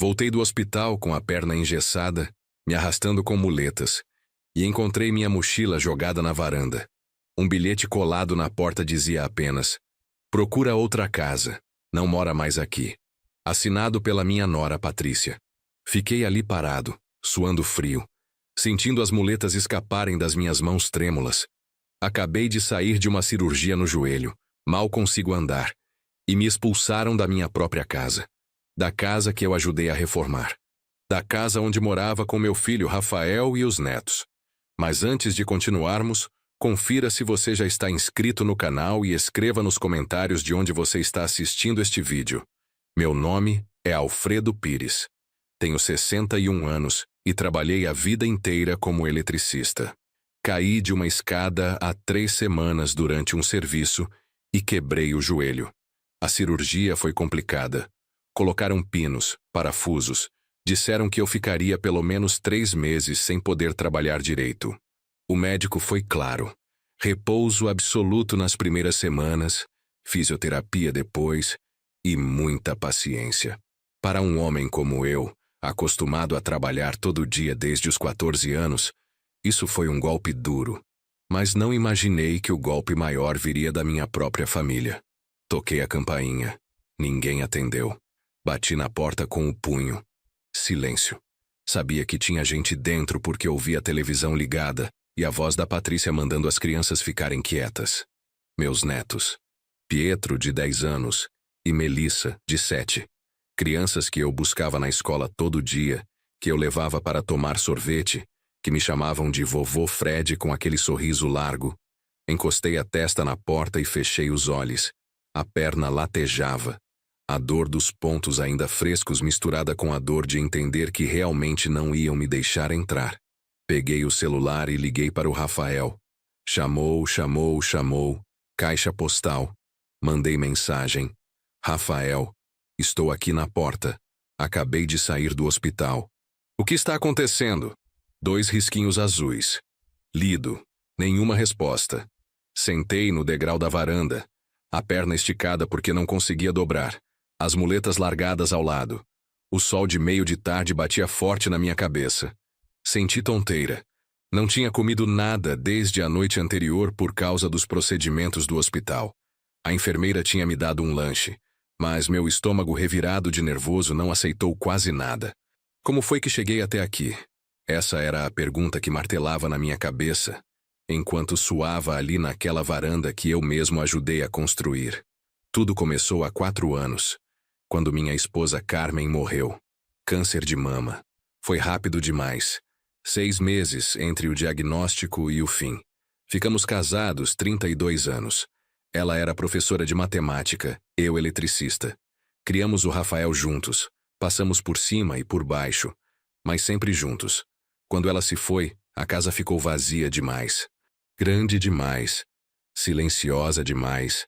Voltei do hospital com a perna engessada, me arrastando com muletas, e encontrei minha mochila jogada na varanda. Um bilhete colado na porta dizia apenas: "Procura outra casa, não mora mais aqui." Assinado pela minha nora Patrícia. Fiquei ali parado, suando frio, sentindo as muletas escaparem das minhas mãos trêmulas. Acabei de sair de uma cirurgia no joelho, mal consigo andar, e me expulsaram da minha própria casa. Da casa que eu ajudei a reformar. Da casa onde morava com meu filho Rafael e os netos. Mas antes de continuarmos, confira se você já está inscrito no canal e escreva nos comentários de onde você está assistindo este vídeo. Meu nome é Alfredo Pires. Tenho 61 anos e trabalhei a vida inteira como eletricista. Caí de uma escada há 3 semanas durante um serviço e quebrei o joelho. A cirurgia foi complicada. Colocaram pinos, parafusos. Disseram que eu ficaria pelo menos 3 meses sem poder trabalhar direito. O médico foi claro. Repouso absoluto nas primeiras semanas, fisioterapia depois e muita paciência. Para um homem como eu, acostumado a trabalhar todo dia desde os 14 anos, isso foi um golpe duro. Mas não imaginei que o golpe maior viria da minha própria família. Toquei a campainha. Ninguém atendeu. Bati na porta com o punho. Silêncio. Sabia que tinha gente dentro porque ouvi a televisão ligada e a voz da Patrícia mandando as crianças ficarem quietas. Meus netos. Pietro, de 10 anos, e Melissa, de 7. Crianças que eu buscava na escola todo dia, que eu levava para tomar sorvete, que me chamavam de vovô Fred com aquele sorriso largo. Encostei a testa na porta e fechei os olhos. A perna latejava. A dor dos pontos ainda frescos misturada com a dor de entender que realmente não iam me deixar entrar. Peguei o celular e liguei para o Rafael. Chamou. Caixa postal. Mandei mensagem. Rafael, estou aqui na porta. Acabei de sair do hospital. O que está acontecendo? 2 risquinhos azuis. Lido. Nenhuma resposta. Sentei no degrau da varanda. A perna esticada porque não conseguia dobrar. As muletas largadas ao lado. O sol de meio de tarde batia forte na minha cabeça. Senti tonteira. Não tinha comido nada desde a noite anterior por causa dos procedimentos do hospital. A enfermeira tinha me dado um lanche, mas meu estômago revirado de nervoso não aceitou quase nada. Como foi que cheguei até aqui? Essa era a pergunta que martelava na minha cabeça, enquanto suava ali naquela varanda que eu mesmo ajudei a construir. Tudo começou há 4 anos. Quando minha esposa Carmen morreu. Câncer de mama. Foi rápido demais. 6 meses entre o diagnóstico e o fim. Ficamos casados 32 anos. Ela era professora de matemática, eu eletricista. Criamos o Rafael juntos. Passamos por cima e por baixo, mas sempre juntos. Quando ela se foi, a casa ficou vazia demais. Grande demais. Silenciosa demais.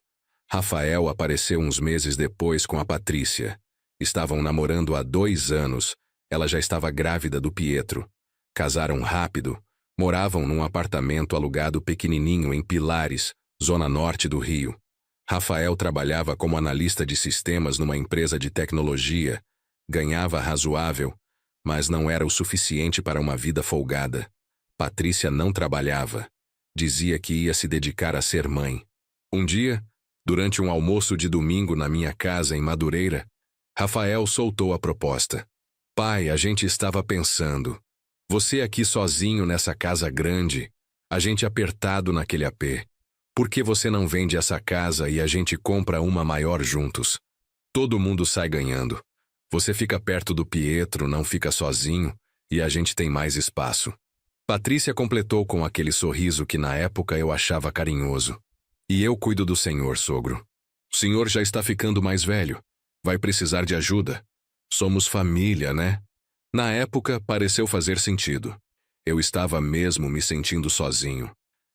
Rafael apareceu uns meses depois com a Patrícia. Estavam namorando há 2 anos. Ela já estava grávida do Pietro. Casaram rápido. Moravam num apartamento alugado pequenininho em Pilares, zona norte do Rio. Rafael trabalhava como analista de sistemas numa empresa de tecnologia. Ganhava razoável, mas não era o suficiente para uma vida folgada. Patrícia não trabalhava. Dizia que ia se dedicar a ser mãe. Um dia, durante um almoço de domingo na minha casa em Madureira, Rafael soltou a proposta. Pai, a gente estava pensando. Você aqui sozinho nessa casa grande, a gente apertado naquele AP. Por que você não vende essa casa e a gente compra uma maior juntos? Todo mundo sai ganhando. Você fica perto do Pietro, não fica sozinho, e a gente tem mais espaço. Patrícia completou com aquele sorriso que na época eu achava carinhoso. E eu cuido do senhor, sogro. O senhor já está ficando mais velho. Vai precisar de ajuda. Somos família, né? Na época, pareceu fazer sentido. Eu estava mesmo me sentindo sozinho.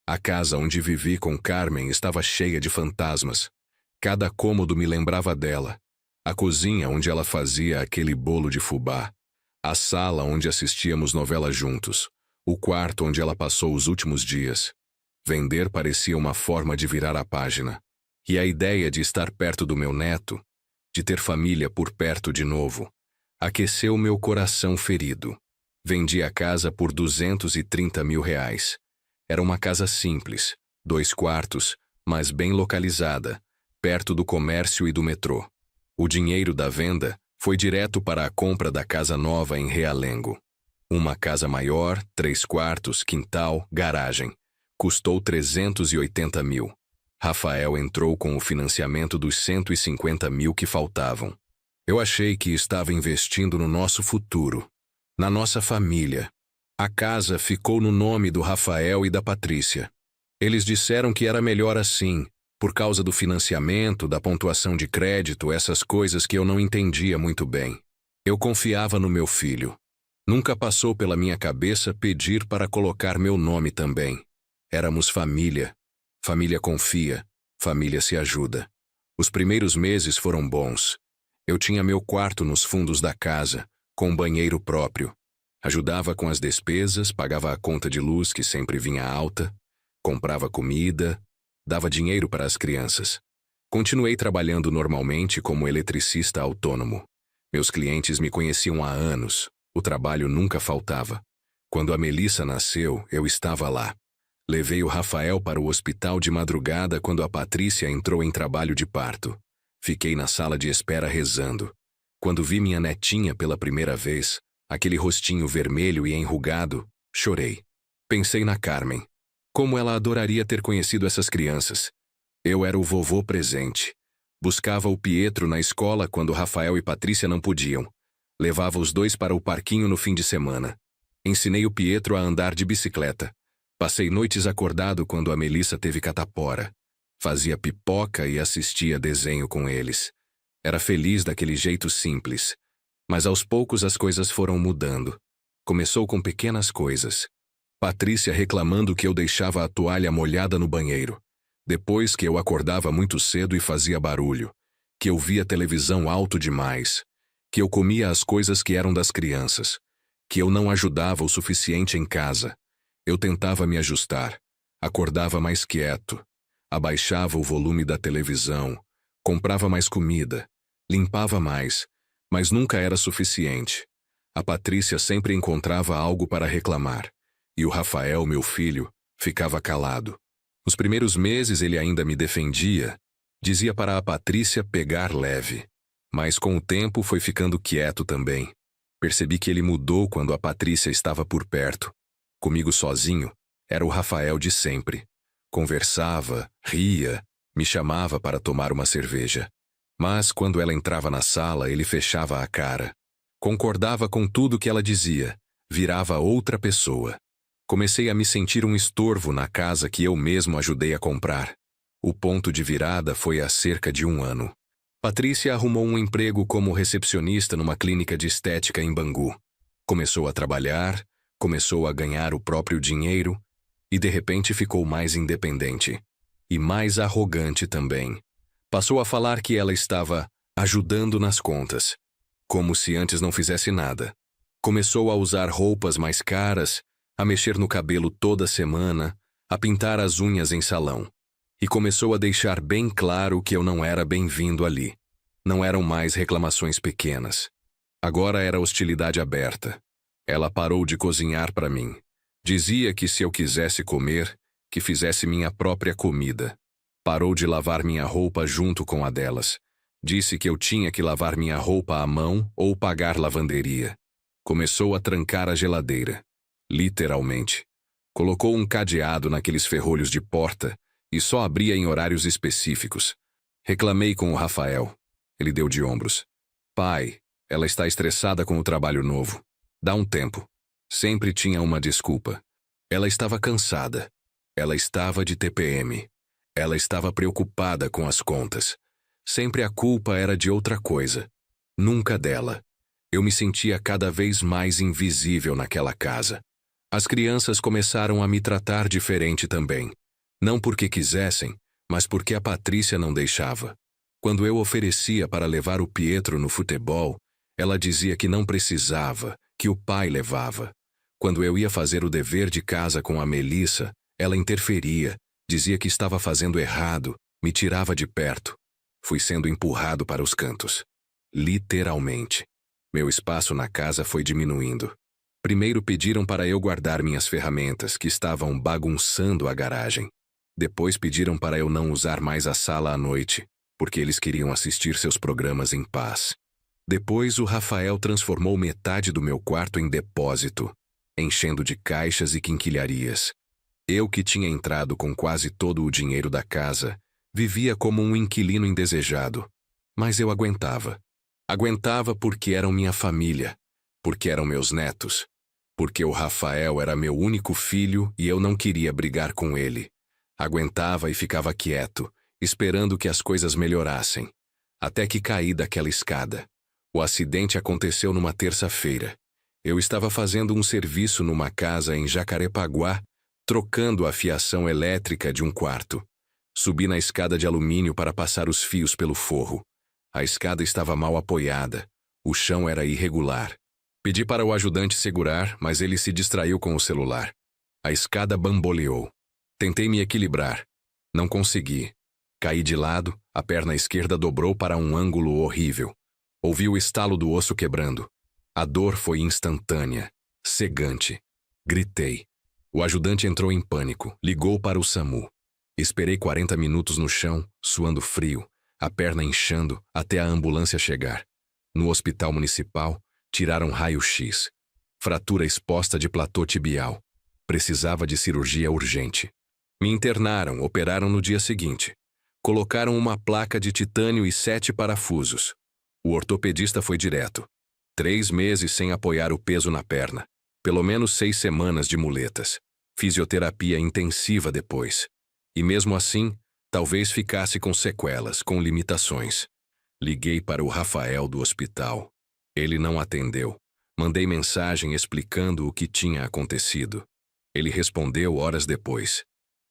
A casa onde vivi com Carmen estava cheia de fantasmas. Cada cômodo me lembrava dela. A cozinha onde ela fazia aquele bolo de fubá. A sala onde assistíamos novela juntos. O quarto onde ela passou os últimos dias. Vender parecia uma forma de virar a página. E a ideia de estar perto do meu neto, de ter família por perto de novo, Aqueceu meu coração ferido. Vendi a casa por R$ 230 mil. Era uma casa simples, 2 quartos, mas bem localizada, perto do comércio e do metrô. O dinheiro da venda foi direto para a compra da casa nova em Realengo. Uma casa maior, 3 quartos, quintal, garagem. Custou 380 mil. Rafael entrou com o financiamento dos 150 mil que faltavam. Eu achei que estava investindo no nosso futuro, na nossa família. A casa ficou no nome do Rafael e da Patrícia. Eles disseram que era melhor assim, por causa do financiamento, da pontuação de crédito, essas coisas que eu não entendia muito bem. Eu confiava no meu filho. Nunca passou pela minha cabeça pedir para colocar meu nome também. Éramos família. Família confia, família se ajuda. Os primeiros meses foram bons. Eu tinha meu quarto nos fundos da casa, com um banheiro próprio. Ajudava com as despesas, pagava a conta de luz que sempre vinha alta, comprava comida, dava dinheiro para as crianças. Continuei trabalhando normalmente como eletricista autônomo. Meus clientes me conheciam há anos, o trabalho nunca faltava. Quando a Melissa nasceu, eu estava lá. Levei o Rafael para o hospital de madrugada quando a Patrícia entrou em trabalho de parto. Fiquei na sala de espera rezando. Quando vi minha netinha pela primeira vez, aquele rostinho vermelho e enrugado, chorei. Pensei na Carmen. Como ela adoraria ter conhecido essas crianças. Eu era o vovô presente. Buscava o Pietro na escola quando Rafael e Patrícia não podiam. Levava os dois para o parquinho no fim de semana. Ensinei o Pietro a andar de bicicleta. Passei noites acordado quando a Melissa teve catapora. Fazia pipoca e assistia desenho com eles. Era feliz daquele jeito simples. Mas aos poucos as coisas foram mudando. Começou com pequenas coisas. Patrícia reclamando que eu deixava a toalha molhada no banheiro. Depois que eu acordava muito cedo e fazia barulho. Que eu via televisão alto demais. Que eu comia as coisas que eram das crianças. Que eu não ajudava o suficiente em casa. Eu tentava me ajustar. Acordava mais quieto. Abaixava o volume da televisão. Comprava mais comida. Limpava mais. Mas nunca era suficiente. A Patrícia sempre encontrava algo para reclamar. E o Rafael, meu filho, ficava calado. Nos primeiros meses ele ainda me defendia. Dizia para a Patrícia pegar leve. Mas com o tempo foi ficando quieto também. Percebi que ele mudou quando a Patrícia estava por perto. Comigo sozinho, era o Rafael de sempre. Conversava, ria, me chamava para tomar uma cerveja. Mas quando ela entrava na sala, ele fechava a cara. Concordava com tudo que ela dizia. Virava outra pessoa. Comecei a me sentir um estorvo na casa que eu mesmo ajudei a comprar. O ponto de virada foi há cerca de 1 ano. Patrícia arrumou um emprego como recepcionista numa clínica de estética em Bangu. Começou a trabalhar, começou a ganhar o próprio dinheiro e de repente ficou mais independente. E mais arrogante também. Passou a falar que ela estava ajudando nas contas, como se antes não fizesse nada. Começou a usar roupas mais caras, a mexer no cabelo toda semana, a pintar as unhas em salão. E começou a deixar bem claro que eu não era bem-vindo ali. Não eram mais reclamações pequenas. Agora era hostilidade aberta. Ela parou de cozinhar para mim. Dizia que se eu quisesse comer, que fizesse minha própria comida. Parou de lavar minha roupa junto com a delas. Disse que eu tinha que lavar minha roupa à mão ou pagar lavanderia. Começou a trancar a geladeira. Literalmente. Colocou um cadeado naqueles ferrolhos de porta e só abria em horários específicos. Reclamei com o Rafael. Ele deu de ombros. Pai, ela está estressada com o trabalho novo. Dá um tempo. Sempre tinha uma desculpa. Ela estava cansada. Ela estava de TPM. Ela estava preocupada com as contas. Sempre a culpa era de outra coisa. Nunca dela. Eu me sentia cada vez mais invisível naquela casa. As crianças começaram a me tratar diferente também. Não porque quisessem, mas porque a Patrícia não deixava. Quando eu oferecia para levar o Pietro no futebol, ela dizia que não precisava, que o pai levava. Quando eu ia fazer o dever de casa com a Melissa, ela interferia, dizia que estava fazendo errado, me tirava de perto. Fui sendo empurrado para os cantos. Literalmente. Meu espaço na casa foi diminuindo. Primeiro pediram para eu guardar minhas ferramentas, que estavam bagunçando a garagem. Depois pediram para eu não usar mais a sala à noite, porque eles queriam assistir seus programas em paz. Depois o Rafael transformou metade do meu quarto em depósito, enchendo de caixas e quinquilharias. Eu, que tinha entrado com quase todo o dinheiro da casa, vivia como um inquilino indesejado. Mas eu aguentava. Aguentava porque eram minha família, porque eram meus netos, porque o Rafael era meu único filho e eu não queria brigar com ele. Aguentava e ficava quieto, esperando que as coisas melhorassem. Até que caí daquela escada. O acidente aconteceu numa terça-feira. Eu estava fazendo um serviço numa casa em Jacarepaguá, trocando a fiação elétrica de um quarto. Subi na escada de alumínio para passar os fios pelo forro. A escada estava mal apoiada. O chão era irregular. Pedi para o ajudante segurar, mas ele se distraiu com o celular. A escada bamboleou. Tentei me equilibrar. Não consegui. Caí de lado, a perna esquerda dobrou para um ângulo horrível. Ouvi o estalo do osso quebrando. A dor foi instantânea, cegante. Gritei. O ajudante entrou em pânico, ligou para o SAMU. Esperei 40 minutos no chão, suando frio, a perna inchando até a ambulância chegar. No hospital municipal, tiraram raio-x. Fratura exposta de platô tibial. Precisava de cirurgia urgente. Me internaram, operaram no dia seguinte. Colocaram uma placa de titânio e 7 parafusos. O ortopedista foi direto. 3 meses sem apoiar o peso na perna. Pelo menos 6 semanas de muletas. Fisioterapia intensiva depois. E mesmo assim, talvez ficasse com sequelas, com limitações. Liguei para o Rafael do hospital. Ele não atendeu. Mandei mensagem explicando o que tinha acontecido. Ele respondeu horas depois.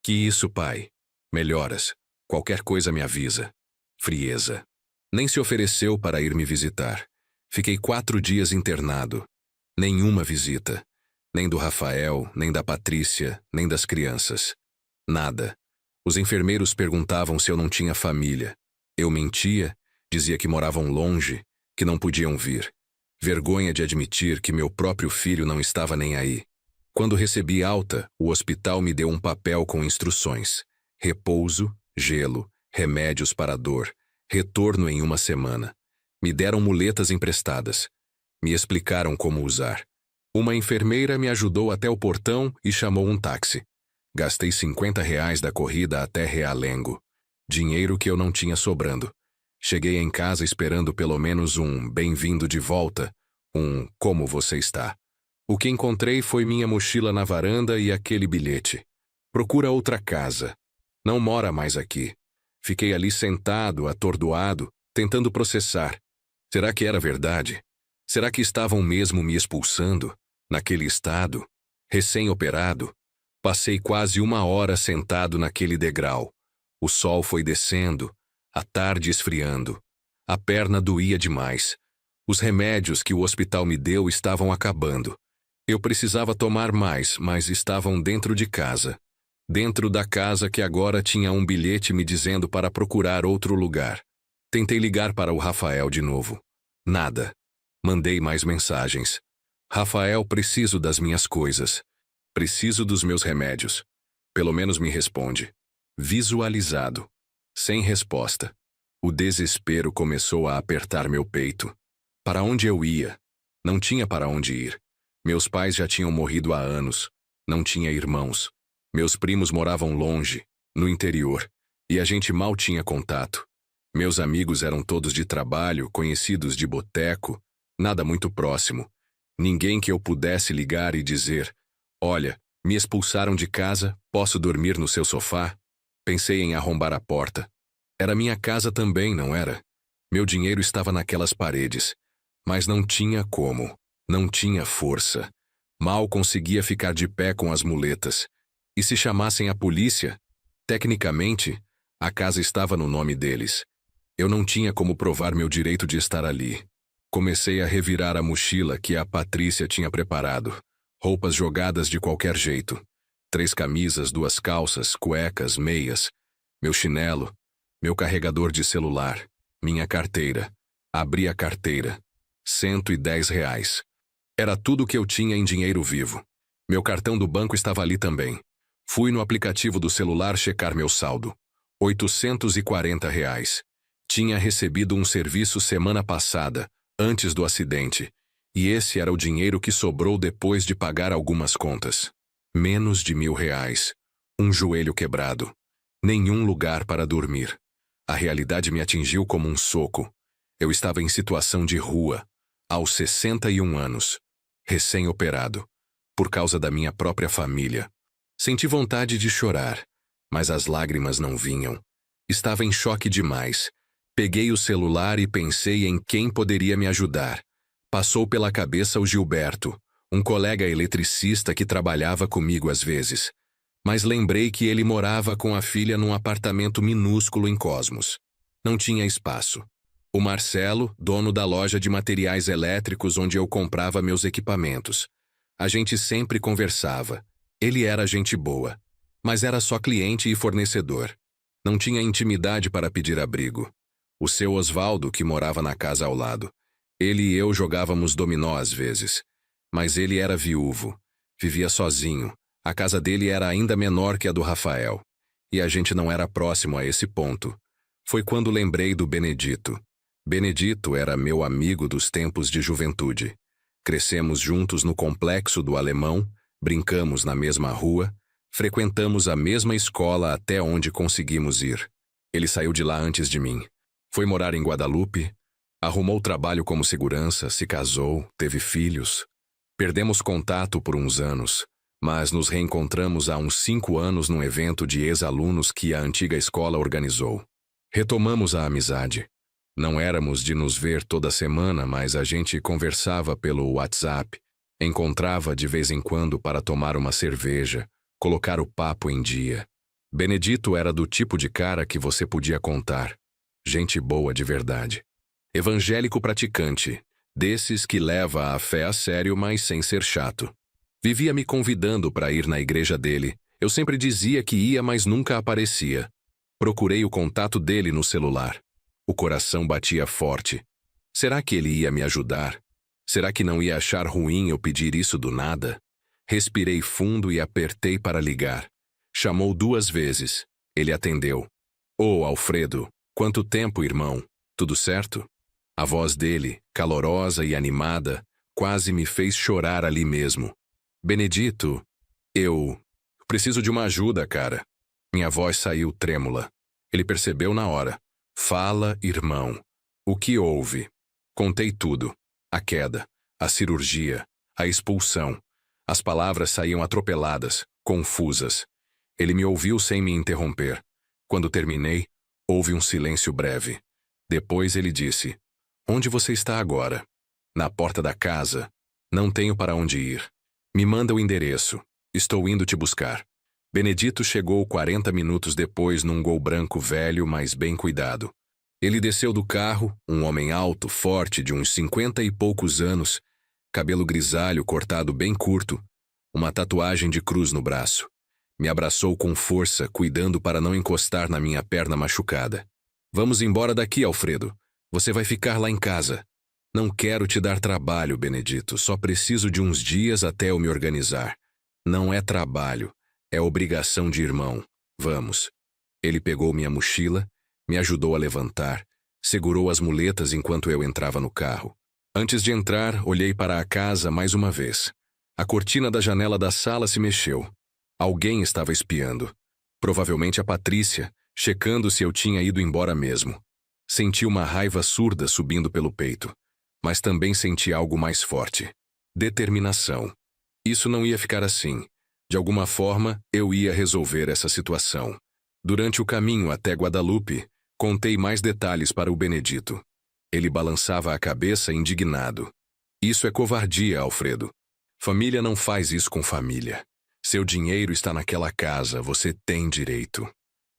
Que isso, pai? Melhoras. Qualquer coisa me avisa. Frieza. Nem se ofereceu para ir me visitar. Fiquei 4 dias internado. Nenhuma visita. Nem do Rafael, nem da Patrícia, nem das crianças. Nada. Os enfermeiros perguntavam se eu não tinha família. Eu mentia, dizia que moravam longe, que não podiam vir. Vergonha de admitir que meu próprio filho não estava nem aí. Quando recebi alta, o hospital me deu um papel com instruções. Repouso, gelo, remédios para dor, retorno em 1 semana. Me deram muletas emprestadas. Me explicaram como usar. Uma enfermeira me ajudou até o portão e chamou um táxi. Gastei R$ 50 da corrida até Realengo. Dinheiro que eu não tinha sobrando. Cheguei em casa esperando pelo menos um bem-vindo de volta, um como você está. O que encontrei foi minha mochila na varanda e aquele bilhete. Procura outra casa. Não mora mais aqui. Fiquei ali sentado, atordoado, tentando processar. Será que era verdade? Será que estavam mesmo me expulsando? Naquele estado? Recém-operado? Passei quase 1 hora sentado naquele degrau. O sol foi descendo, a tarde esfriando. A perna doía demais. Os remédios que o hospital me deu estavam acabando. Eu precisava tomar mais, mas estavam dentro de casa. Dentro da casa que agora tinha um bilhete me dizendo para procurar outro lugar. Tentei ligar para o Rafael de novo. Nada. Mandei mais mensagens. Rafael, preciso das minhas coisas. Preciso dos meus remédios. Pelo menos me responde. Visualizado. Sem resposta. O desespero começou a apertar meu peito. Para onde eu ia? Não tinha para onde ir. Meus pais já tinham morrido há anos. Não tinha irmãos. Meus primos moravam longe, no interior, e a gente mal tinha contato. Meus amigos eram todos de trabalho, conhecidos de boteco, nada muito próximo. Ninguém que eu pudesse ligar e dizer: olha, me expulsaram de casa, posso dormir no seu sofá? Pensei em arrombar a porta. Era minha casa também, não era? Meu dinheiro estava naquelas paredes. Mas não tinha como. Não tinha força. Mal conseguia ficar de pé com as muletas. E se chamassem a polícia? Tecnicamente, a casa estava no nome deles. Eu não tinha como provar meu direito de estar ali. Comecei a revirar a mochila que a Patrícia tinha preparado. Roupas jogadas de qualquer jeito. 3 camisas, 2 calças, cuecas, meias. Meu chinelo. Meu carregador de celular. Minha carteira. Abri a carteira. R$ 110. Era tudo o que eu tinha em dinheiro vivo. Meu cartão do banco estava ali também. Fui no aplicativo do celular checar meu saldo. R$ 840. Tinha recebido um serviço semana passada, antes do acidente, e esse era o dinheiro que sobrou depois de pagar algumas contas. Menos de R$ 1.000. Um joelho quebrado. Nenhum lugar para dormir. A realidade me atingiu como um soco. Eu estava em situação de rua, aos 61 anos, recém-operado, por causa da minha própria família. Senti vontade de chorar, mas as lágrimas não vinham. Estava em choque demais. Peguei o celular e pensei em quem poderia me ajudar. Passou pela cabeça o Gilberto, um colega eletricista que trabalhava comigo às vezes. Mas lembrei que ele morava com a filha num apartamento minúsculo em Cosmos. Não tinha espaço. O Marcelo, dono da loja de materiais elétricos onde eu comprava meus equipamentos. A gente sempre conversava. Ele era gente boa, mas era só cliente e fornecedor. Não tinha intimidade para pedir abrigo. O seu Osvaldo, que morava na casa ao lado. Ele e eu jogávamos dominó às vezes. Mas ele era viúvo. Vivia sozinho. A casa dele era ainda menor que a do Rafael. E a gente não era próximo a esse ponto. Foi quando lembrei do Benedito. Benedito era meu amigo dos tempos de juventude. Crescemos juntos no complexo do Alemão, brincamos na mesma rua, frequentamos a mesma escola até onde conseguimos ir. Ele saiu de lá antes de mim. Foi morar em Guadalupe, arrumou trabalho como segurança, se casou, teve filhos. Perdemos contato por uns anos, mas nos reencontramos há uns 5 anos num evento de ex-alunos que a antiga escola organizou. Retomamos a amizade. Não éramos de nos ver toda semana, mas a gente conversava pelo WhatsApp, encontrava de vez em quando para tomar uma cerveja, colocar o papo em dia. Benedito era do tipo de cara que você podia contar. Gente boa de verdade. Evangélico praticante, desses que leva a fé a sério, mas sem ser chato. Vivia me convidando para ir na igreja dele. Eu sempre dizia que ia, mas nunca aparecia. Procurei o contato dele no celular. O coração batia forte. Será que ele ia me ajudar? Será que não ia achar ruim eu pedir isso do nada? Respirei fundo e apertei para ligar. Chamou 2 vezes. Ele atendeu. "Ô, Alfredo, quanto tempo, irmão? Tudo certo?" A voz dele, calorosa e animada, quase me fez chorar ali mesmo. "Benedito, eu preciso de uma ajuda, cara." Minha voz saiu trêmula. Ele percebeu na hora. "Fala, irmão. O que houve?" Contei tudo. A queda, a cirurgia, a expulsão. As palavras saíam atropeladas, confusas. Ele me ouviu sem me interromper. Quando terminei, houve um silêncio breve. Depois ele disse: "Onde você está agora?" "Na porta da casa. Não tenho para onde ir. Me manda o endereço. Estou indo te buscar." Benedito chegou 40 minutos depois num Gol branco velho, mas bem cuidado. Ele desceu do carro, um homem alto, forte, de uns 50 e poucos anos, cabelo grisalho cortado bem curto, uma tatuagem de cruz no braço. Me abraçou com força, cuidando para não encostar na minha perna machucada. "Vamos embora daqui, Alfredo. Você vai ficar lá em casa." "Não quero te dar trabalho, Benedito. Só preciso de uns dias até eu me organizar." "Não é trabalho. É obrigação de irmão. Vamos." Ele pegou minha mochila, me ajudou a levantar, segurou as muletas enquanto eu entrava no carro. Antes de entrar, olhei para a casa mais uma vez. A cortina da janela da sala se mexeu. Alguém estava espiando. Provavelmente a Patrícia, checando se eu tinha ido embora mesmo. Senti uma raiva surda subindo pelo peito, mas também senti algo mais forte. Determinação. Isso não ia ficar assim. De alguma forma, eu ia resolver essa situação. Durante o caminho até Guadalupe, contei mais detalhes para o Benedito. Ele balançava a cabeça indignado. "Isso é covardia, Alfredo. Família não faz isso com família. Seu dinheiro está naquela casa, você tem direito.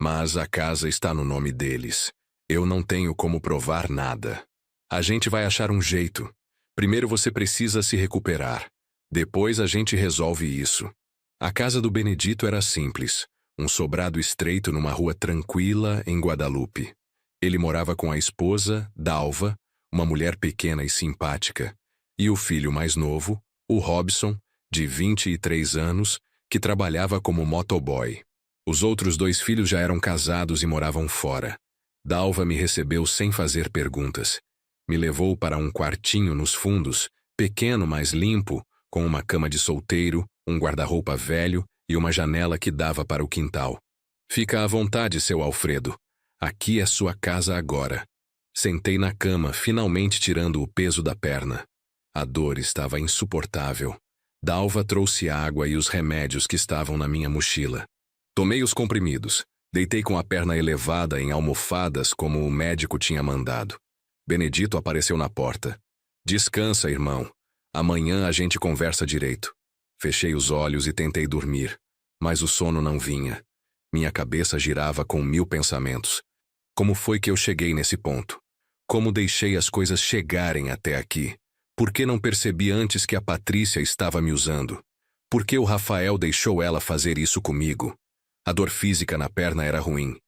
Mas a casa está no nome deles. Eu não tenho como provar nada. A gente vai achar um jeito. Primeiro você precisa se recuperar. Depois a gente resolve isso." A casa do Benedito era simples, um sobrado estreito numa rua tranquila em Guadalupe. Ele morava com a esposa, Dalva, uma mulher pequena e simpática, e o filho mais novo, o Robson, de 23 anos, que trabalhava como motoboy. Os outros 2 filhos já eram casados e moravam fora. Dalva me recebeu sem fazer perguntas. Me levou para um quartinho nos fundos, pequeno, mas limpo, com uma cama de solteiro, um guarda-roupa velho e uma janela que dava para o quintal. Fica à vontade, seu Alfredo. Aqui é sua casa agora. Sentei na cama, finalmente tirando o peso da perna. A dor estava insuportável. Dalva trouxe água e os remédios que estavam na minha mochila. Tomei os comprimidos. Deitei com a perna elevada em almofadas como o médico tinha mandado. Benedito apareceu na porta. Descansa, irmão. Amanhã a gente conversa direito. Fechei os olhos e tentei dormir, mas o sono não vinha. Minha cabeça girava com 1000 pensamentos. Como foi que eu cheguei nesse ponto? Como deixei as coisas chegarem até aqui? Por que não percebi antes que a Patrícia estava me usando? Por que o Rafael deixou ela fazer isso comigo? A dor física na perna era ruim,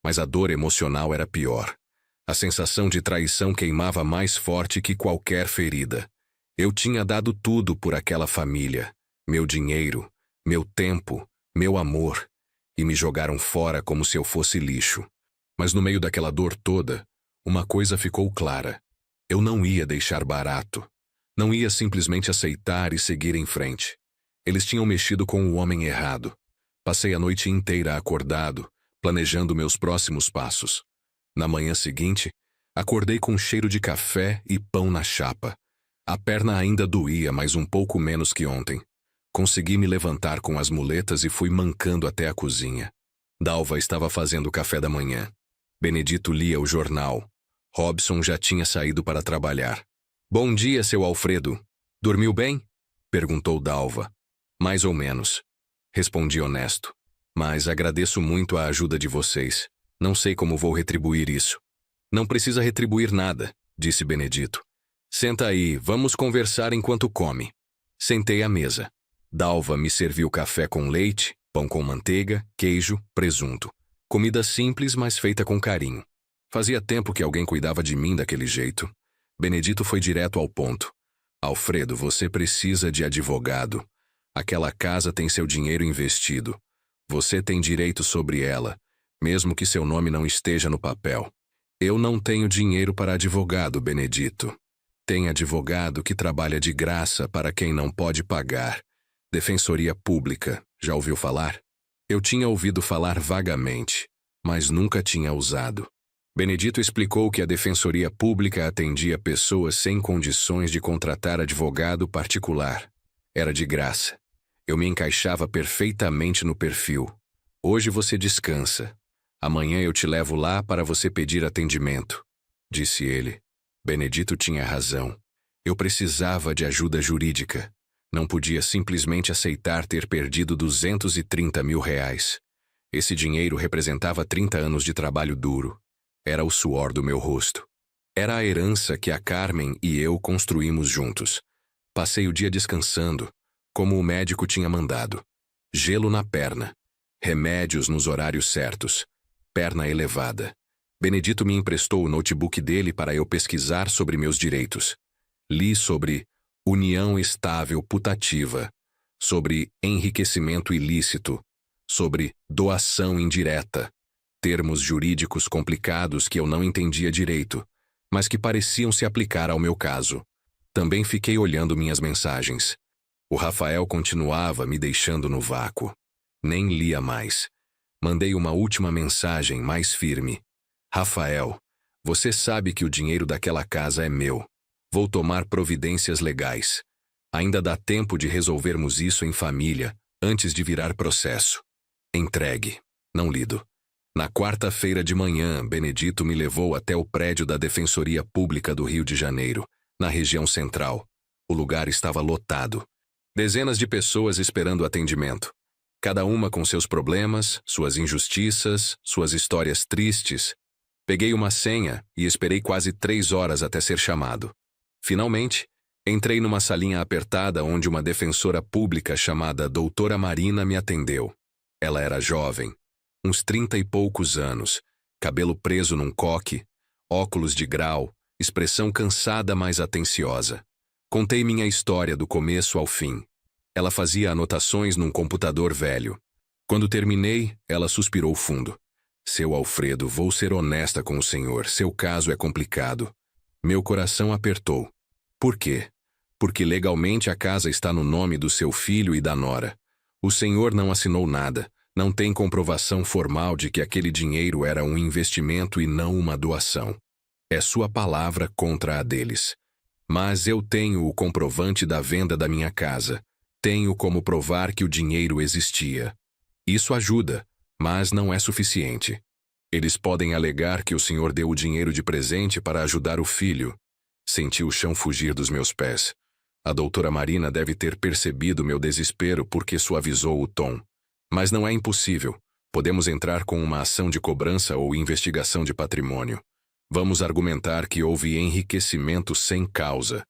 mas a dor emocional era pior. A sensação de traição queimava mais forte que qualquer ferida. Eu tinha dado tudo por aquela família, meu dinheiro, meu tempo, meu amor, e me jogaram fora como se eu fosse lixo. Mas no meio daquela dor toda, uma coisa ficou clara. Eu não ia deixar barato. Não ia simplesmente aceitar e seguir em frente. Eles tinham mexido com o homem errado. Passei a noite inteira acordado, planejando meus próximos passos. Na manhã seguinte, acordei com um cheiro de café e pão na chapa. A perna ainda doía, mas um pouco menos que ontem. Consegui me levantar com as muletas e fui mancando até a cozinha. Dalva estava fazendo o café da manhã. Benedito lia o jornal. Robson já tinha saído para trabalhar. Bom dia, seu Alfredo. Dormiu bem? Perguntou Dalva. Mais ou menos. Respondi honesto. Mas agradeço muito a ajuda de vocês. Não sei como vou retribuir isso. Não precisa retribuir nada, disse Benedito. Senta aí, vamos conversar enquanto come. Sentei à mesa. Dalva me serviu café com leite, pão com manteiga, queijo, presunto. Comida simples, mas feita com carinho. Fazia tempo que alguém cuidava de mim daquele jeito. Benedito foi direto ao ponto. Alfredo, você precisa de advogado. Aquela casa tem seu dinheiro investido. Você tem direito sobre ela, mesmo que seu nome não esteja no papel. Eu não tenho dinheiro para advogado, Benedito. Tem advogado que trabalha de graça para quem não pode pagar. Defensoria Pública, já ouviu falar? Eu tinha ouvido falar vagamente, mas nunca tinha usado. Benedito explicou que a Defensoria Pública atendia pessoas sem condições de contratar advogado particular. Era de graça. Eu me encaixava perfeitamente no perfil. Hoje você descansa. Amanhã eu te levo lá para você pedir atendimento, disse ele. Benedito tinha razão. Eu precisava de ajuda jurídica. Não podia simplesmente aceitar ter perdido 230 mil reais. Esse dinheiro representava 30 anos de trabalho duro. Era o suor do meu rosto. Era a herança que a Carmen e eu construímos juntos. Passei o dia descansando, como o médico tinha mandado. Gelo na perna. Remédios nos horários certos. Perna elevada. Benedito me emprestou o notebook dele para eu pesquisar sobre meus direitos. Li sobre união estável putativa, sobre enriquecimento ilícito, sobre doação indireta, termos jurídicos complicados que eu não entendia direito, mas que pareciam se aplicar ao meu caso. Também fiquei olhando minhas mensagens. O Rafael continuava me deixando no vácuo. Nem lia mais. Mandei uma última mensagem mais firme. Rafael, você sabe que o dinheiro daquela casa é meu. Vou tomar providências legais. Ainda dá tempo de resolvermos isso em família, antes de virar processo. Entregue. Não lido. Na quarta-feira de manhã, Benedito me levou até o prédio da Defensoria Pública do Rio de Janeiro, na região central. O lugar estava lotado. Dezenas de pessoas esperando atendimento. Cada uma com seus problemas, suas injustiças, suas histórias tristes. Peguei uma senha e esperei quase 3 horas até ser chamado. Finalmente, entrei numa salinha apertada onde uma defensora pública chamada Doutora Marina me atendeu. Ela era jovem, uns 30 e poucos anos, cabelo preso num coque, óculos de grau, expressão cansada, mas atenciosa. Contei minha história do começo ao fim. Ela fazia anotações num computador velho. Quando terminei, ela suspirou fundo. Seu Alfredo, vou ser honesta com o senhor. Seu caso é complicado. Meu coração apertou. Por quê? Porque legalmente a casa está no nome do seu filho e da nora. O senhor não assinou nada. Não tem comprovação formal de que aquele dinheiro era um investimento e não uma doação. É sua palavra contra a deles. Mas eu tenho o comprovante da venda da minha casa. Tenho como provar que o dinheiro existia. Isso ajuda, mas não é suficiente. Eles podem alegar que o senhor deu o dinheiro de presente para ajudar o filho. Senti o chão fugir dos meus pés. A doutora Marina deve ter percebido meu desespero porque suavizou o tom. Mas não é impossível. Podemos entrar com uma ação de cobrança ou investigação de patrimônio. Vamos argumentar que houve enriquecimento sem causa,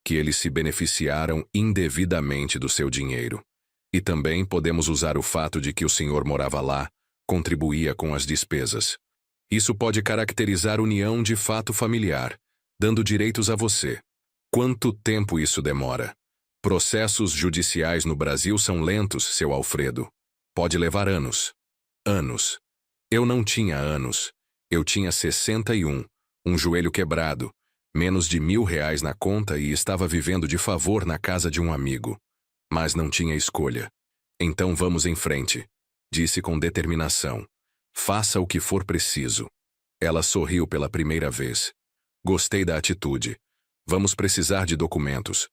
que eles se beneficiaram indevidamente do seu dinheiro. E também podemos usar o fato de que o senhor morava lá, contribuía com as despesas. Isso pode caracterizar união de fato familiar, dando direitos a você. Quanto tempo isso demora? Processos judiciais no Brasil são lentos, seu Alfredo. Pode levar anos. Anos. Eu não tinha anos. Eu tinha 61, um joelho quebrado, menos de R$ 1.000 na conta e estava vivendo de favor na casa de um amigo. Mas não tinha escolha. Então vamos em frente, disse com determinação. Faça o que for preciso. Ela sorriu pela primeira vez. Gostei da atitude. Vamos precisar de documentos.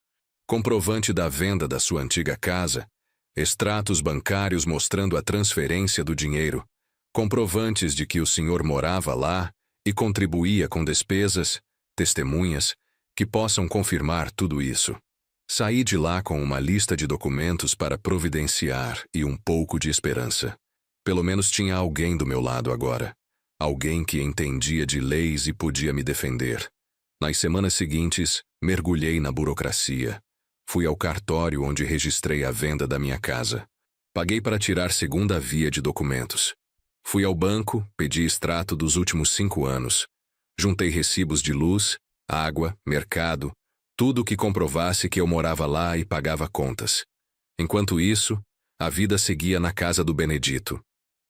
Comprovante da venda da sua antiga casa, extratos bancários mostrando a transferência do dinheiro, comprovantes de que o senhor morava lá e contribuía com despesas, testemunhas, que possam confirmar tudo isso. Saí de lá com uma lista de documentos para providenciar e um pouco de esperança. Pelo menos tinha alguém do meu lado agora. Alguém que entendia de leis e podia me defender. Nas semanas seguintes, mergulhei na burocracia. Fui ao cartório onde registrei a venda da minha casa. Paguei para tirar segunda via de documentos. Fui ao banco, pedi extrato dos últimos 5 anos. Juntei recibos de luz, água, mercado, tudo que comprovasse que eu morava lá e pagava contas. Enquanto isso, a vida seguia na casa do Benedito.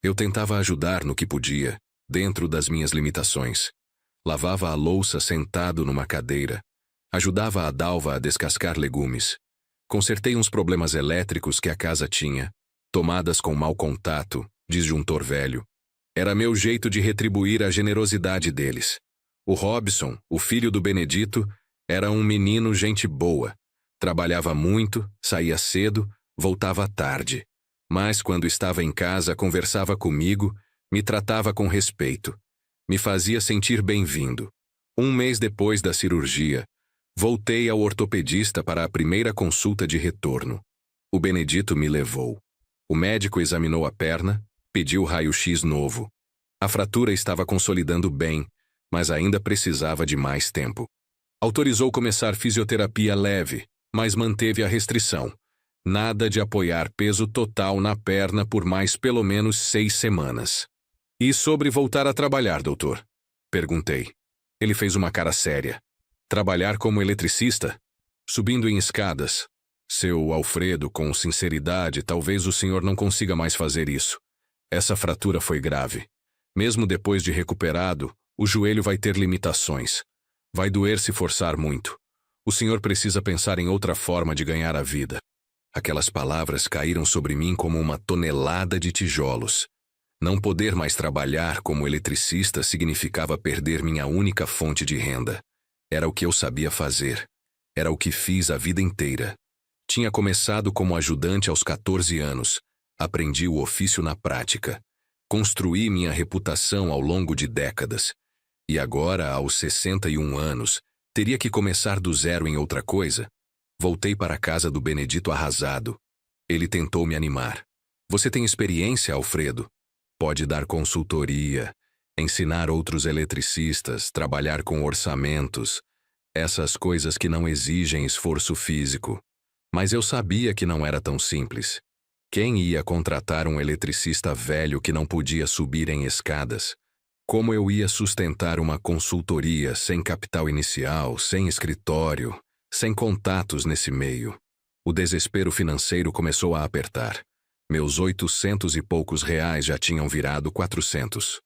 Eu tentava ajudar no que podia, dentro das minhas limitações. Lavava a louça sentado numa cadeira. Ajudava a Dalva a descascar legumes. Consertei uns problemas elétricos que a casa tinha. Tomadas com mau contato, disjuntor velho. Era meu jeito de retribuir a generosidade deles. O Robson, o filho do Benedito, era um menino gente boa. Trabalhava muito, saía cedo, voltava tarde. Mas quando estava em casa conversava comigo, me tratava com respeito. Me fazia sentir bem-vindo. Um mês depois da cirurgia, voltei ao ortopedista para a primeira consulta de retorno. O Benedito me levou. O médico examinou a perna, pediu raio-x novo. A fratura estava consolidando bem, mas ainda precisava de mais tempo. Autorizou começar fisioterapia leve, mas manteve a restrição. Nada de apoiar peso total na perna por mais pelo menos 6 semanas. E sobre voltar a trabalhar, doutor? Perguntei. Ele fez uma cara séria. Trabalhar como eletricista? Subindo em escadas. Seu Alfredo, com sinceridade, talvez o senhor não consiga mais fazer isso. Essa fratura foi grave. Mesmo depois de recuperado, o joelho vai ter limitações. Vai doer se forçar muito. O senhor precisa pensar em outra forma de ganhar a vida. Aquelas palavras caíram sobre mim como uma tonelada de tijolos. Não poder mais trabalhar como eletricista significava perder minha única fonte de renda. Era o que eu sabia fazer. Era o que fiz a vida inteira. Tinha começado como ajudante aos 14 anos. Aprendi o ofício na prática. Construí minha reputação ao longo de décadas. E agora, aos 61 anos, teria que começar do zero em outra coisa? Voltei para a casa do Benedito arrasado. Ele tentou me animar. Você tem experiência, Alfredo? Pode dar consultoria, ensinar outros eletricistas, trabalhar com orçamentos, essas coisas que não exigem esforço físico. Mas eu sabia que não era tão simples. Quem ia contratar um eletricista velho que não podia subir em escadas? Como eu ia sustentar uma consultoria sem capital inicial, sem escritório, sem contatos nesse meio? O desespero financeiro começou a apertar. Meus 800 e poucos reais já tinham virado 400.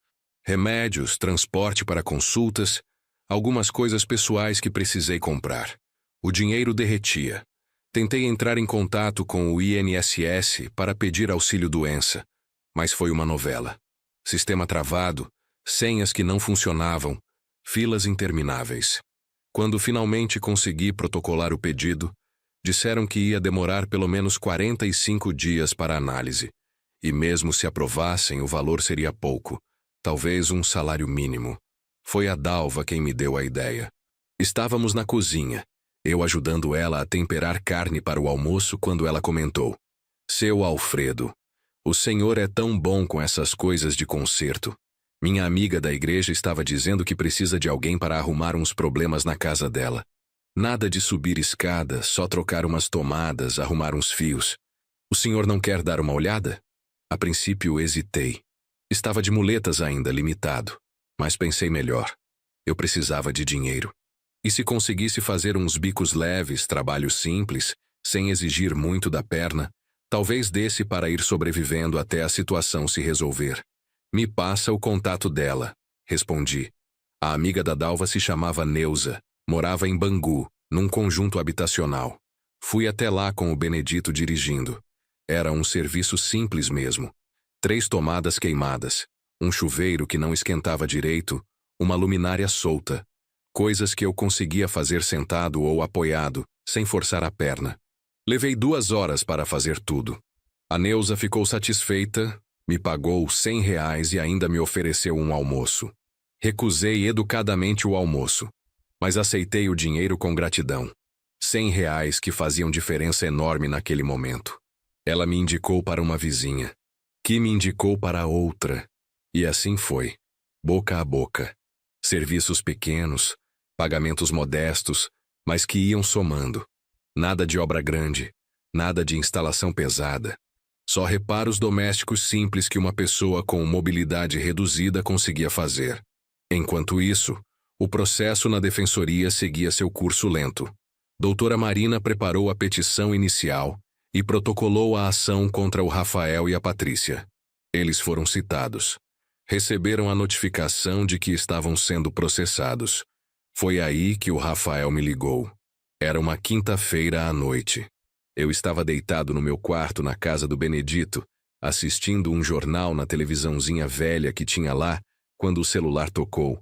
Remédios, transporte para consultas, algumas coisas pessoais que precisei comprar. O dinheiro derretia. Tentei entrar em contato com o INSS para pedir auxílio-doença, mas foi uma novela. Sistema travado, senhas que não funcionavam, filas intermináveis. Quando finalmente consegui protocolar o pedido, disseram que ia demorar pelo menos 45 dias para análise, e mesmo se aprovassem, o valor seria pouco, talvez um salário mínimo. Foi a Dalva quem me deu a ideia. Estávamos na cozinha, eu ajudando ela a temperar carne para o almoço quando ela comentou: "Seu Alfredo, o senhor é tão bom com essas coisas de conserto. Minha amiga da igreja estava dizendo que precisa de alguém para arrumar uns problemas na casa dela. Nada de subir escada, só trocar umas tomadas, arrumar uns fios. O senhor não quer dar uma olhada?" A princípio hesitei. Estava de muletas ainda, limitado. Mas pensei melhor. Eu precisava de dinheiro. E se conseguisse fazer uns bicos leves, trabalho simples, sem exigir muito da perna, talvez desse para ir sobrevivendo até a situação se resolver. "Me passa o contato dela", respondi. A amiga da Dalva se chamava Neuza, morava em Bangu, num conjunto habitacional. Fui até lá com o Benedito dirigindo. Era um serviço simples mesmo. 3 tomadas queimadas, um chuveiro que não esquentava direito, uma luminária solta. Coisas que eu conseguia fazer sentado ou apoiado, sem forçar a perna. Levei 2 horas para fazer tudo. A Neuza ficou satisfeita, me pagou 100 reais e ainda me ofereceu um almoço. Recusei educadamente o almoço, mas aceitei o dinheiro com gratidão. 100 reais que faziam diferença enorme naquele momento. Ela me indicou para uma vizinha, que me indicou para outra, e assim foi, boca a boca. Serviços pequenos, pagamentos modestos, mas que iam somando. Nada de obra grande, nada de instalação pesada. Só reparos domésticos simples que uma pessoa com mobilidade reduzida conseguia fazer. Enquanto isso, o processo na defensoria seguia seu curso lento. Doutora Marina preparou a petição inicial e protocolou a ação contra o Rafael e a Patrícia. Eles foram citados. Receberam a notificação de que estavam sendo processados. Foi aí que o Rafael me ligou. Era uma quinta-feira à noite. Eu estava deitado no meu quarto na casa do Benedito, assistindo um jornal na televisãozinha velha que tinha lá, quando o celular tocou.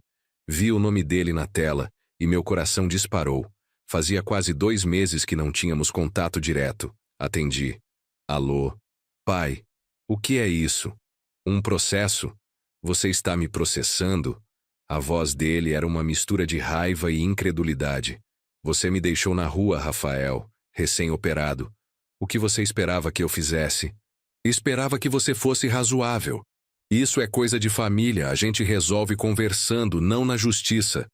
Vi o nome dele na tela e meu coração disparou. Fazia quase 2 meses que não tínhamos contato direto. Atendi. "Alô? Pai, o que é isso? Um processo? Você está me processando?" A voz dele era uma mistura de raiva e incredulidade. "Você me deixou na rua, Rafael, recém-operado. O que você esperava que eu fizesse?" "Esperava que você fosse razoável. Isso é coisa de família, a gente resolve conversando, não na justiça."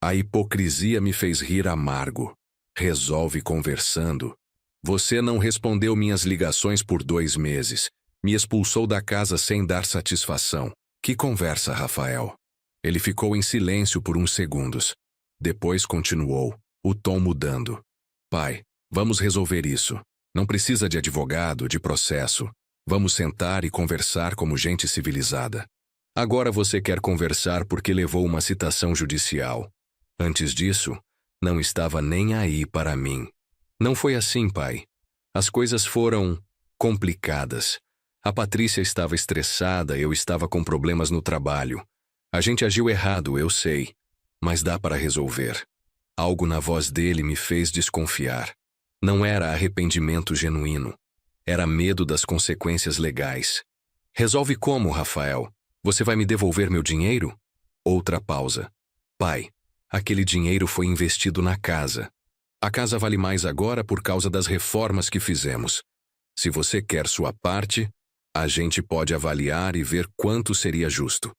A hipocrisia me fez rir amargo. "Resolve conversando? Você não respondeu minhas ligações por 2 meses. Me expulsou da casa sem dar satisfação. Que conversa, Rafael?" Ele ficou em silêncio por uns segundos. Depois continuou, o tom mudando. "Pai, vamos resolver isso. Não precisa de advogado, de processo. Vamos sentar e conversar como gente civilizada. Agora você quer conversar porque levou uma citação judicial. Antes disso, não estava nem aí para mim." "Não foi assim, pai. As coisas foram complicadas. A Patrícia estava estressada, eu estava com problemas no trabalho. A gente agiu errado, eu sei. Mas dá para resolver." Algo na voz dele me fez desconfiar. Não era arrependimento genuíno. Era medo das consequências legais. "Resolve como, Rafael? Você vai me devolver meu dinheiro?" Outra pausa. "Pai, aquele dinheiro foi investido na casa. A casa vale mais agora por causa das reformas que fizemos. Se você quer sua parte, a gente pode avaliar e ver quanto seria justo.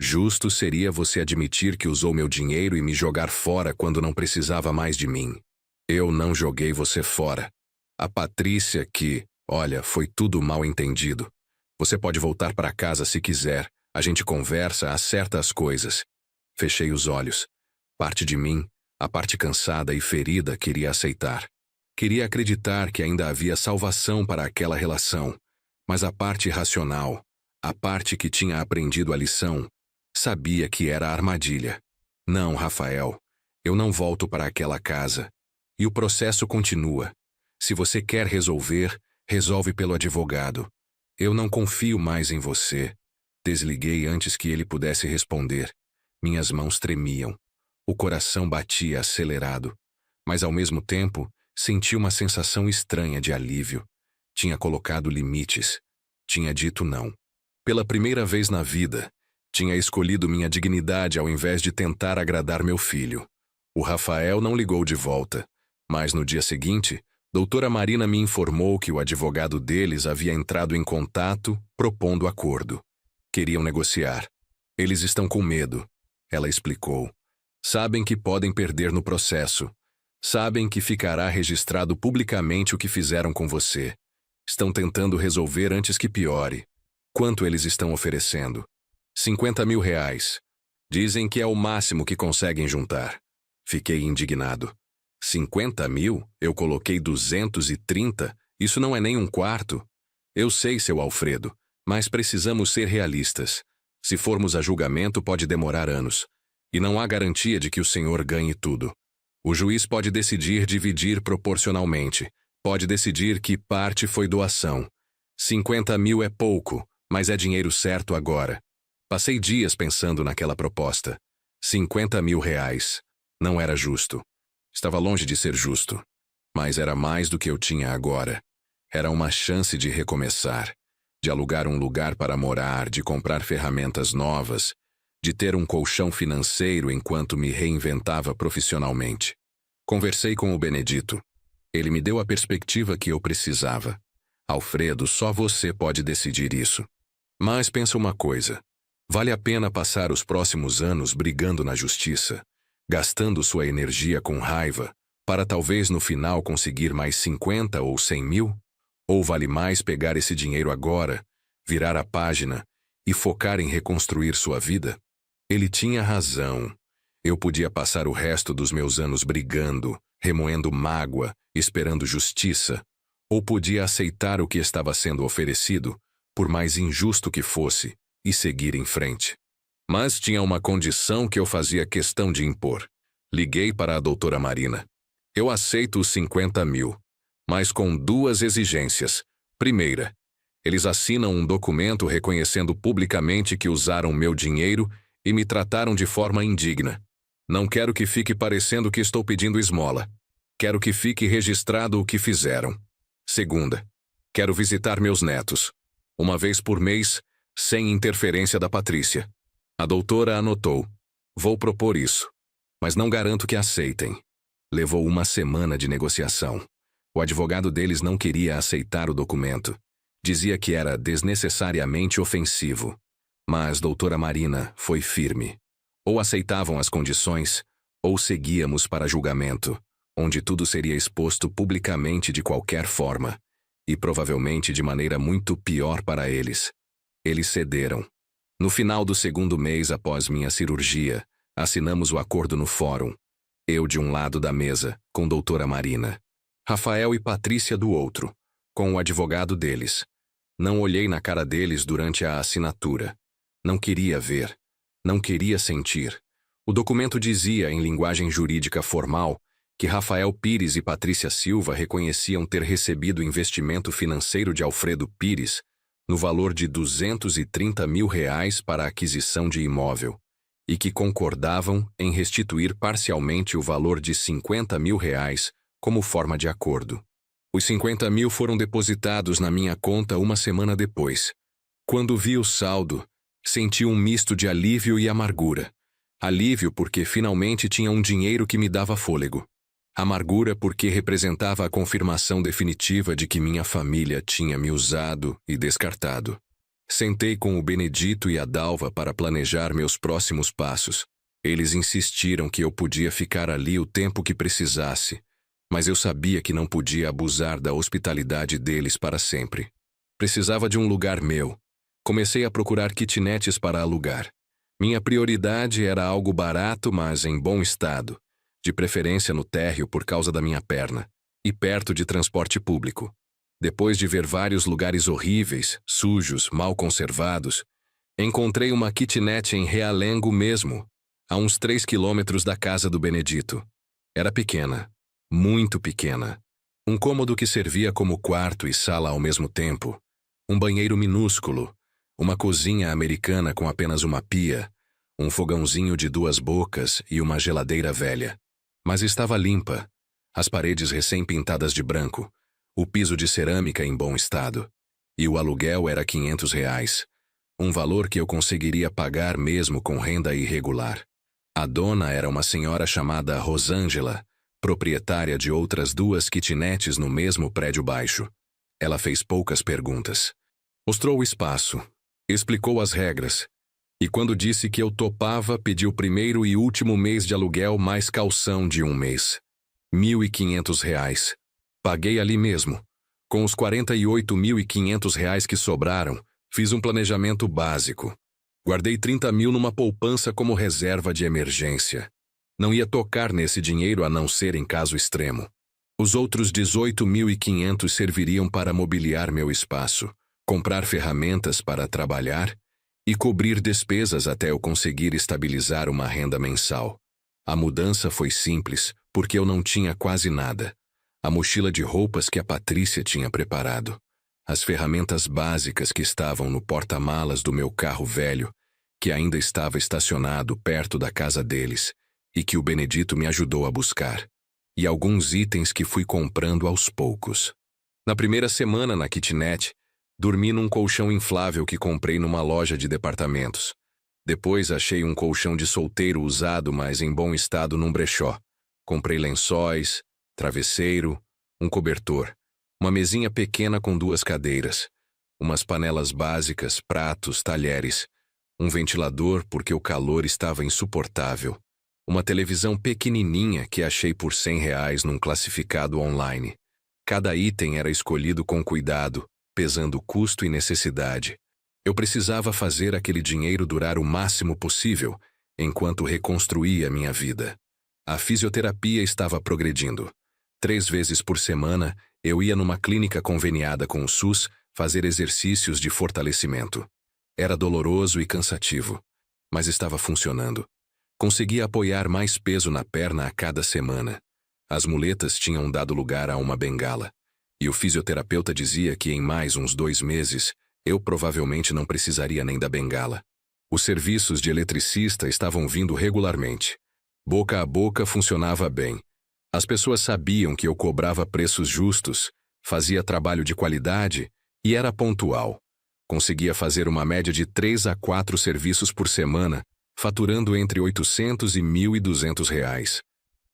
Justo seria você admitir que usou meu dinheiro e me jogar fora quando não precisava mais de mim. Eu não joguei você fora. A Patrícia que, olha, foi tudo mal entendido. Você pode voltar para casa se quiser, A gente conversa, acerta as coisas. Fechei os olhos. Parte de mim, a parte cansada e ferida, queria aceitar. Queria acreditar que ainda havia salvação para aquela relação. Mas a parte racional, a parte que tinha aprendido a lição, sabia que era armadilha. Não, Rafael, eu não volto para aquela casa. E o processo continua. Se você quer resolver, resolve pelo advogado. Eu não confio mais em você. Desliguei antes que ele pudesse responder. Minhas mãos tremiam. O coração batia acelerado. Mas ao mesmo tempo, senti uma sensação estranha de alívio. Tinha colocado limites. Tinha dito não. Pela primeira vez na vida, tinha escolhido minha dignidade ao invés de tentar agradar meu filho. O Rafael não ligou de volta, mas no dia seguinte, doutora Marina me informou que o advogado deles havia entrado em contato, propondo acordo. Queriam negociar. Eles estão com medo, ela explicou. Sabem que podem perder no processo. Sabem que ficará registrado publicamente o que fizeram com você. Estão tentando resolver antes que piore. Quanto eles estão oferecendo? 50 mil reais. Dizem que é o máximo que conseguem juntar. Fiquei indignado. 50 mil? Eu coloquei 230? Isso não é nem um quarto. Eu sei, seu Alfredo, mas precisamos ser realistas. Se formos a julgamento, pode demorar anos. E não há garantia de que o senhor ganhe tudo. O juiz pode decidir dividir proporcionalmente. Pode decidir que parte foi doação. 50 mil é pouco, mas é dinheiro certo agora. Passei dias pensando naquela proposta. 50 mil reais. Não era justo. Estava longe de ser justo. Mas era mais do que eu tinha agora. Era uma chance de recomeçar. De alugar um lugar para morar, de comprar ferramentas novas, de ter um colchão financeiro enquanto me reinventava profissionalmente. Conversei com o Benedito. Ele me deu a perspectiva que eu precisava. Alfredo, só você pode decidir isso. Mas pensa uma coisa. Vale a pena passar os próximos anos brigando na justiça, gastando sua energia com raiva, para talvez no final conseguir mais 50 ou 100 mil? Ou vale mais pegar esse dinheiro agora, virar a página e focar em reconstruir sua vida? Ele tinha razão. Eu podia passar o resto dos meus anos brigando, remoendo mágoa, esperando justiça, ou podia aceitar o que estava sendo oferecido, por mais injusto que fosse, e seguir em frente. Mas tinha uma condição que eu fazia questão de impor. Liguei para a doutora Marina. Eu aceito os 50 mil, mas com duas exigências. Primeira, eles assinam um documento reconhecendo publicamente que usaram meu dinheiro e me trataram de forma indigna. Não quero que fique parecendo que estou pedindo esmola. Quero que fique registrado o que fizeram. Segunda, quero visitar meus netos. Uma vez por mês, sem interferência da Patrícia. A doutora anotou. Vou propor isso. Mas não garanto que aceitem. Levou uma semana de negociação. O advogado deles não queria aceitar o documento. Dizia que era desnecessariamente ofensivo. Mas doutora Marina foi firme. Ou aceitavam as condições, ou seguíamos para julgamento, onde tudo seria exposto publicamente de qualquer forma, e provavelmente de maneira muito pior para eles. Eles cederam. No final do segundo mês após minha cirurgia, assinamos o acordo no fórum. Eu de um lado da mesa, com doutora Marina. Rafael e Patrícia do outro, com o advogado deles. Não olhei na cara deles durante a assinatura. Não queria ver. Não queria sentir. O documento dizia, em linguagem jurídica formal, que Rafael Pires e Patrícia Silva reconheciam ter recebido investimento financeiro de Alfredo Pires no valor de 230 mil reais para a aquisição de imóvel, e que concordavam em restituir parcialmente o valor de 50 mil reais como forma de acordo. Os 50 mil foram depositados na minha conta uma semana depois. Quando vi o saldo, senti um misto de alívio e amargura. Alívio porque finalmente tinha um dinheiro que me dava fôlego. Amargura porque representava a confirmação definitiva de que minha família tinha me usado e descartado. Sentei com o Benedito e a Dalva para planejar meus próximos passos. Eles insistiram que eu podia ficar ali o tempo que precisasse, mas eu sabia que não podia abusar da hospitalidade deles para sempre. Precisava de um lugar meu, Comecei a procurar kitnets para alugar. Minha prioridade era algo barato, mas em bom estado, de preferência no térreo por causa da minha perna, e perto de transporte público. Depois de ver vários lugares horríveis, sujos, mal conservados, encontrei uma kitnet em Realengo mesmo, a uns 3 quilômetros da casa do Benedito. Era pequena, muito pequena. Um cômodo que servia como quarto e sala ao mesmo tempo, um banheiro minúsculo, uma cozinha americana com apenas uma pia, um fogãozinho de 2 bocas e uma geladeira velha. Mas estava limpa, as paredes recém-pintadas de branco, o piso de cerâmica em bom estado. E o aluguel era R$ 500, um valor que eu conseguiria pagar mesmo com renda irregular. A dona era uma senhora chamada Rosângela, proprietária de outras 2 kitnets no mesmo prédio baixo. Ela fez poucas perguntas. Mostrou o espaço, explicou as regras, e quando disse que eu topava, pediu primeiro e último mês de aluguel mais calção de 1 mês. R$ 1.500. Paguei ali mesmo. Com os R$ 48.500 que sobraram, fiz um planejamento básico. Guardei 30 mil numa poupança como reserva de emergência. Não ia tocar nesse dinheiro a não ser em caso extremo. Os outros 18.500 serviriam para mobiliar meu espaço, comprar ferramentas para trabalhar e cobrir despesas até eu conseguir estabilizar uma renda mensal. A mudança foi simples, porque eu não tinha quase nada. A mochila de roupas que a Patrícia tinha preparado. As ferramentas básicas que estavam no porta-malas do meu carro velho, que ainda estava estacionado perto da casa deles, e que o Benedito me ajudou a buscar. E alguns itens que fui comprando aos poucos. Na primeira semana na kitnet, dormi num colchão inflável que comprei numa loja de departamentos. Depois achei um colchão de solteiro usado, mas em bom estado num brechó. Comprei lençóis, travesseiro, um cobertor, uma mesinha pequena com 2 cadeiras, umas panelas básicas, pratos, talheres, um ventilador porque o calor estava insuportável, uma televisão pequenininha que achei por R$ 100 num classificado online. Cada item era escolhido com cuidado, pesando custo e necessidade. Eu precisava fazer aquele dinheiro durar o máximo possível, enquanto reconstruía minha vida. A fisioterapia estava progredindo. 3 vezes por semana, eu ia numa clínica conveniada com o SUS fazer exercícios de fortalecimento. Era doloroso e cansativo, mas estava funcionando. Conseguia apoiar mais peso na perna a cada semana. As muletas tinham dado lugar a uma bengala, e o fisioterapeuta dizia que em mais uns 2 meses, eu provavelmente não precisaria nem da bengala. Os serviços de eletricista estavam vindo regularmente. Boca a boca funcionava bem. As pessoas sabiam que eu cobrava preços justos, fazia trabalho de qualidade e era pontual. Conseguia fazer uma média de 3 a 4 serviços por semana, faturando entre R$ 800 e R$ 1.200.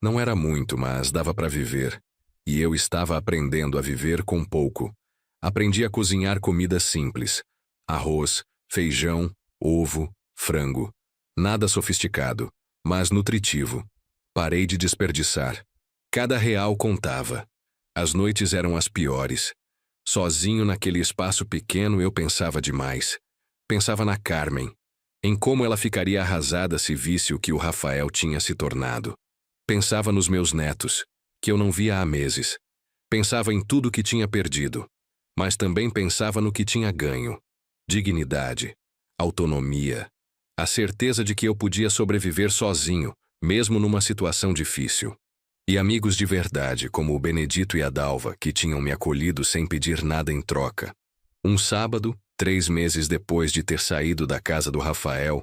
Não era muito, mas dava para viver. E eu estava aprendendo a viver com pouco. Aprendi a cozinhar comida simples. Arroz, feijão, ovo, frango. Nada sofisticado, mas nutritivo. Parei de desperdiçar. Cada real contava. As noites eram as piores. Sozinho naquele espaço pequeno eu pensava demais. Pensava na Carmen, em como ela ficaria arrasada se visse o que o Rafael tinha se tornado. Pensava nos meus netos, que eu não via há meses. Pensava em tudo que tinha perdido. Mas também pensava no que tinha ganho. Dignidade, autonomia, a certeza de que eu podia sobreviver sozinho, mesmo numa situação difícil. E amigos de verdade, como o Benedito e a Dalva, que tinham me acolhido sem pedir nada em troca. Um sábado, 3 meses depois de ter saído da casa do Rafael,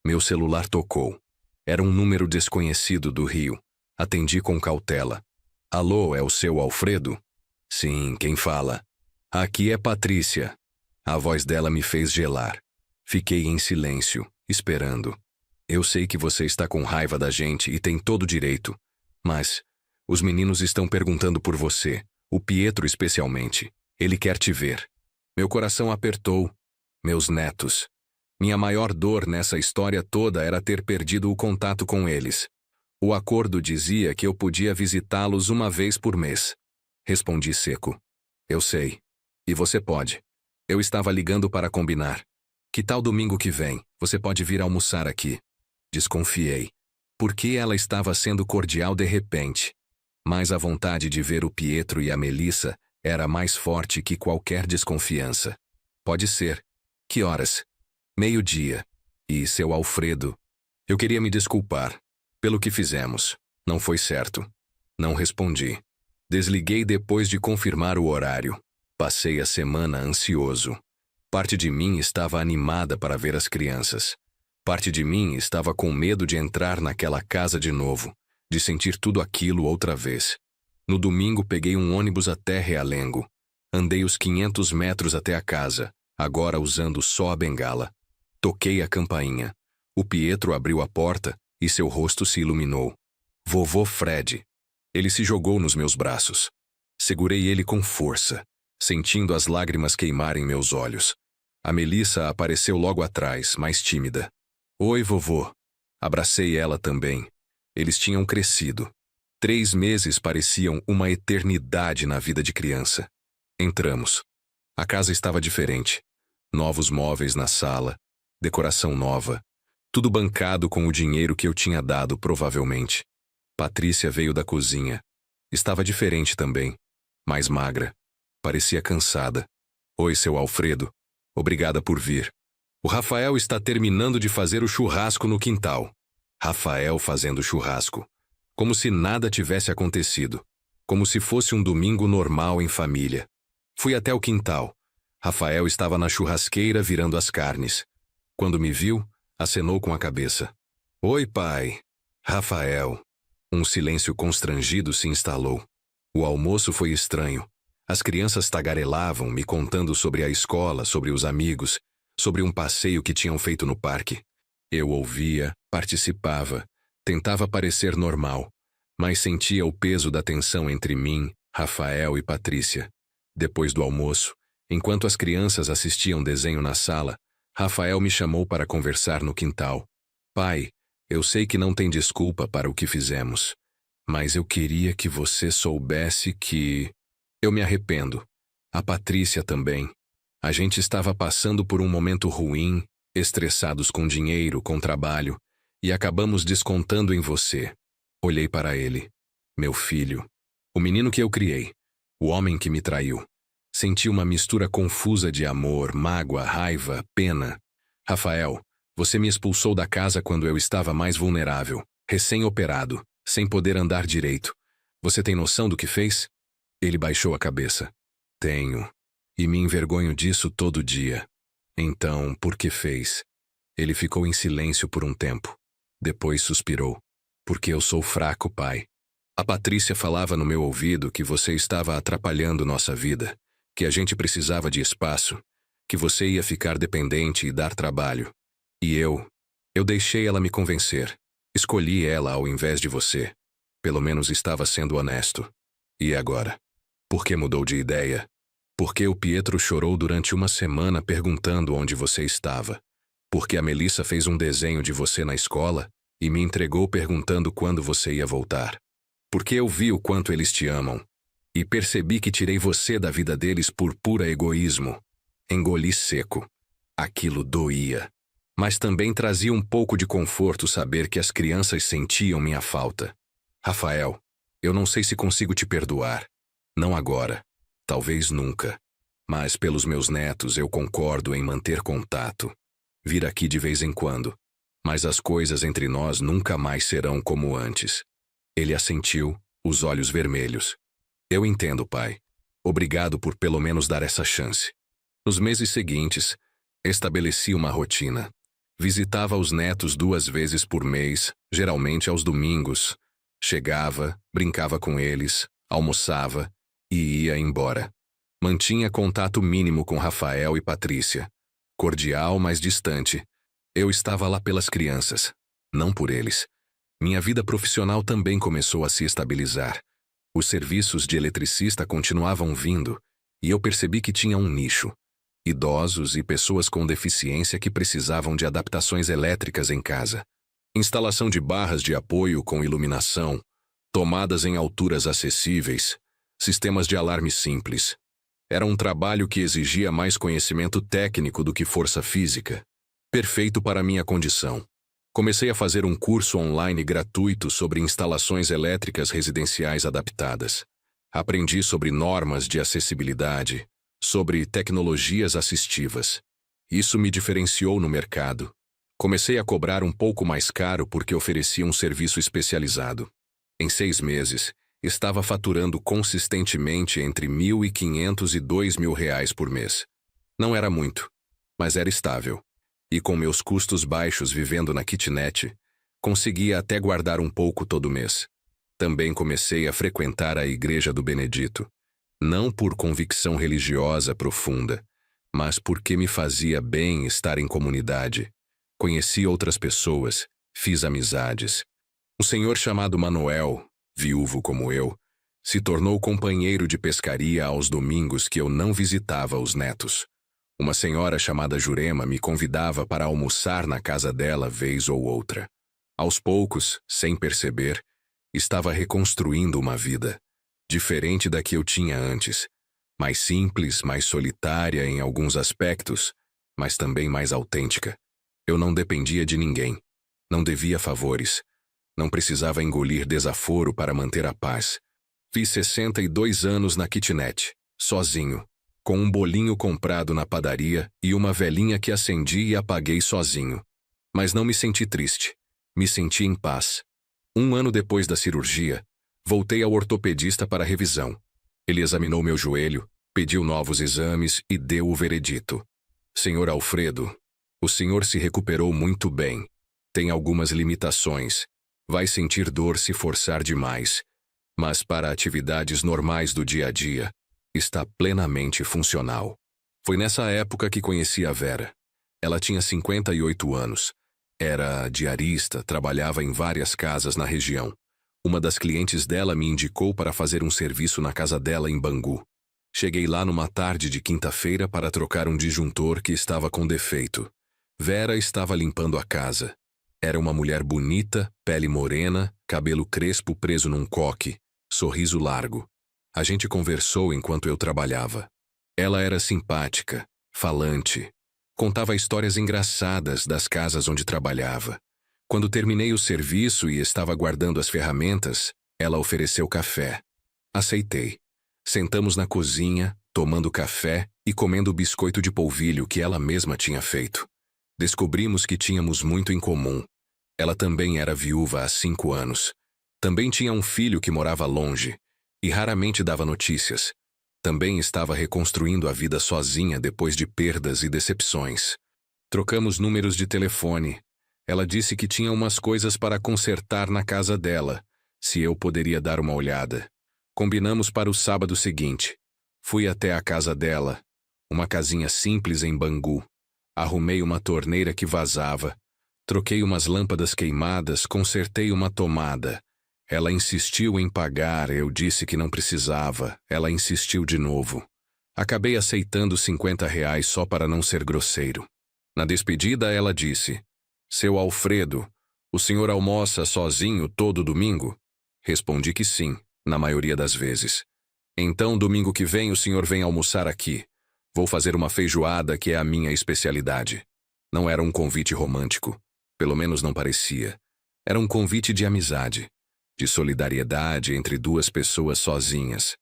meu celular tocou. Era um número desconhecido do Rio. Atendi com cautela. Alô, é o seu Alfredo? Sim, quem fala? Aqui é Patrícia. A voz dela me fez gelar. Fiquei em silêncio, esperando. Eu sei que você está com raiva da gente e tem todo o direito. Mas os meninos estão perguntando por você, o Pietro especialmente. Ele quer te ver. Meu coração apertou. Meus netos. Minha maior dor nessa história toda era ter perdido o contato com eles. O acordo dizia que eu podia visitá-los 1 vez por mês. Respondi seco. Eu sei. E você pode. Eu estava ligando para combinar. Que tal domingo que vem? Você pode vir almoçar aqui. Desconfiei. Porque ela estava sendo cordial de repente. Mas a vontade de ver o Pietro e a Melissa era mais forte que qualquer desconfiança. Pode ser. Que horas? 12:00. E seu Alfredo? Eu queria me desculpar. Pelo que fizemos. Não foi certo. Não respondi. Desliguei depois de confirmar o horário. Passei a semana ansioso. Parte de mim estava animada para ver as crianças. Parte de mim estava com medo de entrar naquela casa de novo, de sentir tudo aquilo outra vez. No domingo peguei um ônibus até Realengo. Andei os 500 metros até a casa, agora usando só a bengala. Toquei a campainha. O Pietro abriu a porta e seu rosto se iluminou. Vovô Fred. Ele se jogou nos meus braços. Segurei ele com força, sentindo as lágrimas queimarem meus olhos. A Melissa apareceu logo atrás, mais tímida. Oi, vovô. Abracei ela também. Eles tinham crescido. 3 meses pareciam uma eternidade na vida de criança. Entramos. A casa estava diferente. Novos móveis na sala, decoração nova, tudo bancado com o dinheiro que eu tinha dado, provavelmente. Patrícia veio da cozinha. Estava diferente também. Mais magra. Parecia cansada. Oi, seu Alfredo. Obrigada por vir. O Rafael está terminando de fazer o churrasco no quintal. Rafael fazendo churrasco. Como se nada tivesse acontecido. Como se fosse um domingo normal em família. Fui até o quintal. Rafael estava na churrasqueira virando as carnes. Quando me viu, acenou com a cabeça. Oi, pai. Rafael. Um silêncio constrangido se instalou. O almoço foi estranho. As crianças tagarelavam, me contando sobre a escola, sobre os amigos, sobre um passeio que tinham feito no parque. Eu ouvia, participava, tentava parecer normal, mas sentia o peso da tensão entre mim, Rafael e Patrícia. Depois do almoço, enquanto as crianças assistiam desenho na sala, Rafael me chamou para conversar no quintal. Pai, eu sei que não tem desculpa para o que fizemos, mas eu queria que você soubesse que... Eu me arrependo. A Patrícia também. A gente estava passando por um momento ruim, estressados com dinheiro, com trabalho, e acabamos descontando em você. Olhei para ele. Meu filho. O menino que eu criei. O homem que me traiu. Senti uma mistura confusa de amor, mágoa, raiva, pena. Rafael, você me expulsou da casa quando eu estava mais vulnerável, recém-operado, sem poder andar direito. Você tem noção do que fez? Ele baixou a cabeça. Tenho. E me envergonho disso todo dia. Então, por que fez? Ele ficou em silêncio por um tempo. Depois suspirou. Porque eu sou fraco, pai. A Patrícia falava no meu ouvido que você estava atrapalhando nossa vida, que a gente precisava de espaço, que você ia ficar dependente e dar trabalho. E eu deixei ela me convencer. Escolhi ela ao invés de você. Pelo menos estava sendo honesto. E agora? Por que mudou de ideia? Por que o Pietro chorou durante uma semana perguntando onde você estava? Por que a Melissa fez um desenho de você na escola e me entregou perguntando quando você ia voltar? Porque eu vi o quanto eles te amam e percebi que tirei você da vida deles por puro egoísmo. Engoli seco. Aquilo doía. Mas também trazia um pouco de conforto saber que as crianças sentiam minha falta. Rafael, eu não sei se consigo te perdoar. Não agora. Talvez nunca. Mas pelos meus netos eu concordo em manter contato. Vir aqui de vez em quando. Mas as coisas entre nós nunca mais serão como antes. Ele assentiu, os olhos vermelhos. Eu entendo, pai. Obrigado por pelo menos dar essa chance. Nos meses seguintes, estabeleci uma rotina. Visitava os netos 2 vezes por mês, geralmente aos domingos. Chegava, brincava com eles, almoçava e ia embora. Mantinha contato mínimo com Rafael e Patrícia. Cordial, mas distante. Eu estava lá pelas crianças, não por eles. Minha vida profissional também começou a se estabilizar. Os serviços de eletricista continuavam vindo, e eu percebi que tinha um nicho. Idosos e pessoas com deficiência que precisavam de adaptações elétricas em casa. Instalação de barras de apoio com iluminação, tomadas em alturas acessíveis, sistemas de alarme simples. Era um trabalho que exigia mais conhecimento técnico do que força física. Perfeito para minha condição. Comecei a fazer um curso online gratuito sobre instalações elétricas residenciais adaptadas. Aprendi sobre normas de acessibilidade, sobre tecnologias assistivas. Isso me diferenciou no mercado. Comecei a cobrar um pouco mais caro porque oferecia um serviço especializado. Em 6 meses, estava faturando consistentemente entre R$ 1.500 e R$ 2.000 por mês. Não era muito, mas era estável. E com meus custos baixos vivendo na kitnet, conseguia até guardar um pouco todo mês. Também comecei a frequentar a Igreja do Benedito, não por convicção religiosa profunda, mas porque me fazia bem estar em comunidade. Conheci outras pessoas, fiz amizades. Um senhor chamado Manuel, viúvo como eu, se tornou companheiro de pescaria aos domingos que eu não visitava os netos. Uma senhora chamada Jurema me convidava para almoçar na casa dela vez ou outra. Aos poucos, sem perceber, estava reconstruindo uma vida, diferente da que eu tinha antes, mais simples, mais solitária em alguns aspectos, mas também mais autêntica. Eu não dependia de ninguém, não devia favores, não precisava engolir desaforo para manter a paz. Fiz 62 anos na kitnet, sozinho, com um bolinho comprado na padaria e uma velinha que acendi e apaguei sozinho. Mas não me senti triste. Me senti em paz. 1 ano depois da cirurgia, voltei ao ortopedista para revisão. Ele examinou meu joelho, pediu novos exames e deu o veredito. Senhor Alfredo, o senhor se recuperou muito bem. Tem algumas limitações. Vai sentir dor se forçar demais. Mas para atividades normais do dia a dia, está plenamente funcional. Foi nessa época que conheci a Vera. Ela tinha 58 anos. Era diarista, trabalhava em várias casas na região. Uma das clientes dela me indicou para fazer um serviço na casa dela em Bangu. Cheguei lá numa tarde de quinta-feira para trocar um disjuntor que estava com defeito. Vera estava limpando a casa. Era uma mulher bonita, pele morena, cabelo crespo preso num coque, sorriso largo. A gente conversou enquanto eu trabalhava. Ela era simpática, falante. Contava histórias engraçadas das casas onde trabalhava. Quando terminei o serviço e estava guardando as ferramentas, ela ofereceu café. Aceitei. Sentamos na cozinha, tomando café e comendo o biscoito de polvilho que ela mesma tinha feito. Descobrimos que tínhamos muito em comum. Ela também era viúva há 5 anos. Também tinha um filho que morava longe e raramente dava notícias. Também estava reconstruindo a vida sozinha depois de perdas e decepções. Trocamos números de telefone. Ela disse que tinha umas coisas para consertar na casa dela, se eu poderia dar uma olhada. Combinamos para o sábado seguinte. Fui até a casa dela, uma casinha simples em Bangu. Arrumei uma torneira que vazava. Troquei umas lâmpadas queimadas, consertei uma tomada. Ela insistiu em pagar, eu disse que não precisava. Ela insistiu de novo. Acabei aceitando R$ 50 só para não ser grosseiro. Na despedida, ela disse: Seu Alfredo, o senhor almoça sozinho todo domingo? Respondi que sim, na maioria das vezes. Então, domingo que vem, o senhor vem almoçar aqui. Vou fazer uma feijoada que é a minha especialidade. Não era um convite romântico. Pelo menos não parecia. Era um convite de amizade, de solidariedade entre duas pessoas sozinhas.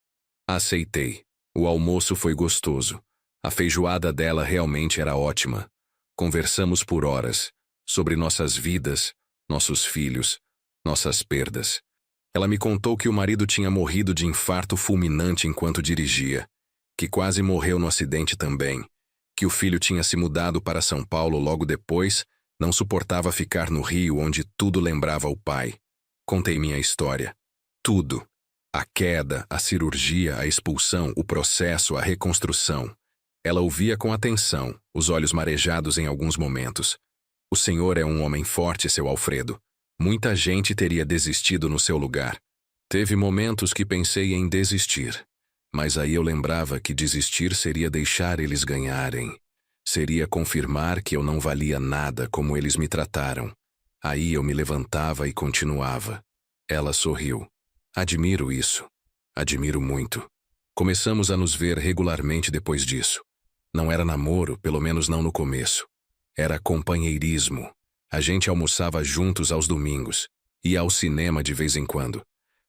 Aceitei. O almoço foi gostoso. A feijoada dela realmente era ótima. Conversamos por horas, sobre nossas vidas, nossos filhos, nossas perdas. Ela me contou que o marido tinha morrido de infarto fulminante enquanto dirigia, que quase morreu no acidente também, que o filho tinha se mudado para São Paulo logo depois, não suportava ficar no Rio onde tudo lembrava o pai. Contei minha história. Tudo. A queda, a cirurgia, a expulsão, o processo, a reconstrução. Ela ouvia com atenção, os olhos marejados em alguns momentos. O senhor é um homem forte, seu Alfredo. Muita gente teria desistido no seu lugar. Teve momentos que pensei em desistir. Mas aí eu lembrava que desistir seria deixar eles ganharem. Seria confirmar que eu não valia nada como eles me trataram. Aí eu me levantava e continuava. Ela sorriu. Admiro isso. Admiro muito. Começamos a nos ver regularmente depois disso. Não era namoro, pelo menos não no começo. Era companheirismo. A gente almoçava juntos aos domingos, ia ao cinema de vez em quando.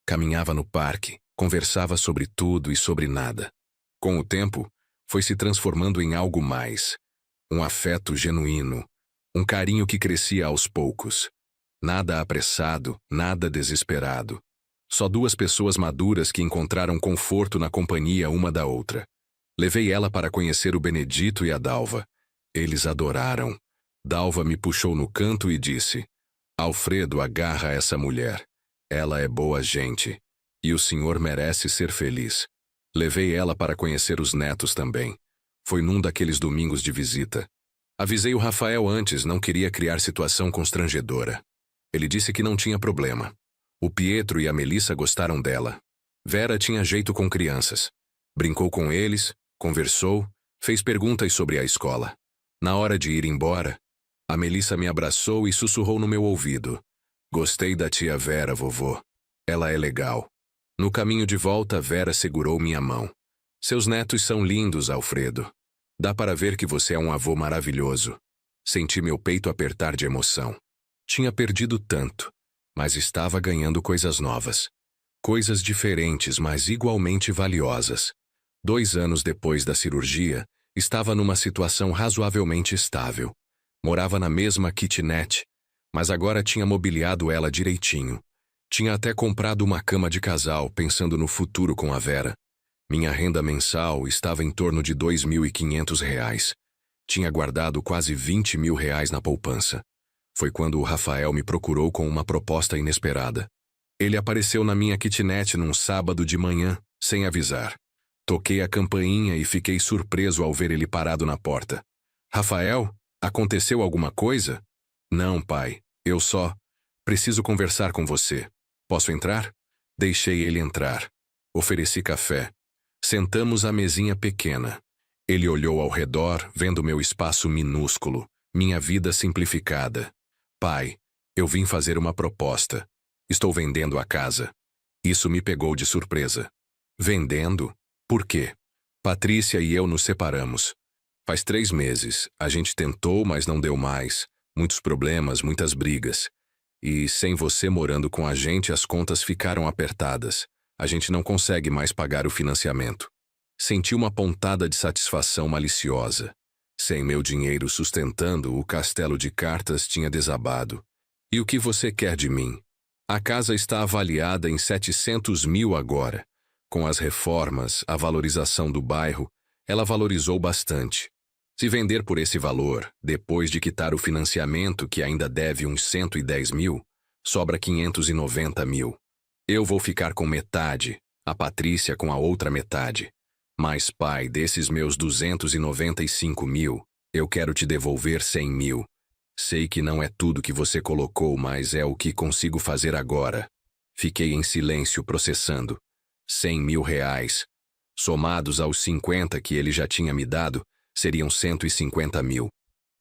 Caminhava no parque, conversava sobre tudo e sobre nada. Com o tempo, foi se transformando em algo mais. Um afeto genuíno, um carinho que crescia aos poucos. Nada apressado, nada desesperado. Só duas pessoas maduras que encontraram conforto na companhia uma da outra. Levei ela para conhecer o Benedito e a Dalva. Eles adoraram. Dalva me puxou no canto e disse: Alfredo, agarra essa mulher. Ela é boa gente. E o senhor merece ser feliz. Levei ela para conhecer os netos também. Foi num daqueles domingos de visita. Avisei o Rafael antes, não queria criar situação constrangedora. Ele disse que não tinha problema. O Pietro e a Melissa gostaram dela. Vera tinha jeito com crianças. Brincou com eles, conversou, fez perguntas sobre a escola. Na hora de ir embora, a Melissa me abraçou e sussurrou no meu ouvido: Gostei da tia Vera, vovô. Ela é legal. No caminho de volta, Vera segurou minha mão. Seus netos são lindos, Alfredo. Dá para ver que você é um avô maravilhoso. Senti meu peito apertar de emoção. Tinha perdido tanto, mas estava ganhando coisas novas. Coisas diferentes, mas igualmente valiosas. 2 anos depois da cirurgia, estava numa situação razoavelmente estável. Morava na mesma kitnet, mas agora tinha mobiliado ela direitinho. Tinha até comprado uma cama de casal, pensando no futuro com a Vera. Minha renda mensal estava em torno de R$ 2.500. Tinha guardado quase R$ 20.000 na poupança. Foi quando o Rafael me procurou com uma proposta inesperada. Ele apareceu na minha kitnet num sábado de manhã, sem avisar. Toquei a campainha e fiquei surpreso ao ver ele parado na porta. Rafael, aconteceu alguma coisa? Não, pai. Eu só preciso conversar com você. Posso entrar? Deixei ele entrar. Ofereci café. Sentamos à mesinha pequena. Ele olhou ao redor, vendo meu espaço minúsculo, minha vida simplificada. Pai, eu vim fazer uma proposta. Estou vendendo a casa. Isso me pegou de surpresa. Vendendo? Por quê? Patrícia e eu nos separamos. Faz 3 meses. A gente tentou, mas não deu mais. Muitos problemas, muitas brigas. E sem você morando com a gente, as contas ficaram apertadas. A gente não consegue mais pagar o financiamento. Senti uma pontada de satisfação maliciosa. Sem meu dinheiro sustentando, o castelo de cartas tinha desabado. E o que você quer de mim? A casa está avaliada em 700 mil agora. Com as reformas, a valorização do bairro, ela valorizou bastante. Se vender por esse valor, depois de quitar o financiamento que ainda deve uns 110 mil, sobra 590 mil. Eu vou ficar com metade, a Patrícia com a outra metade. Mas, pai, desses meus 295 mil, eu quero te devolver 100 mil. Sei que não é tudo que você colocou, mas é o que consigo fazer agora. Fiquei em silêncio processando. 100 mil reais. Somados aos 50 que ele já tinha me dado, seriam 150 mil.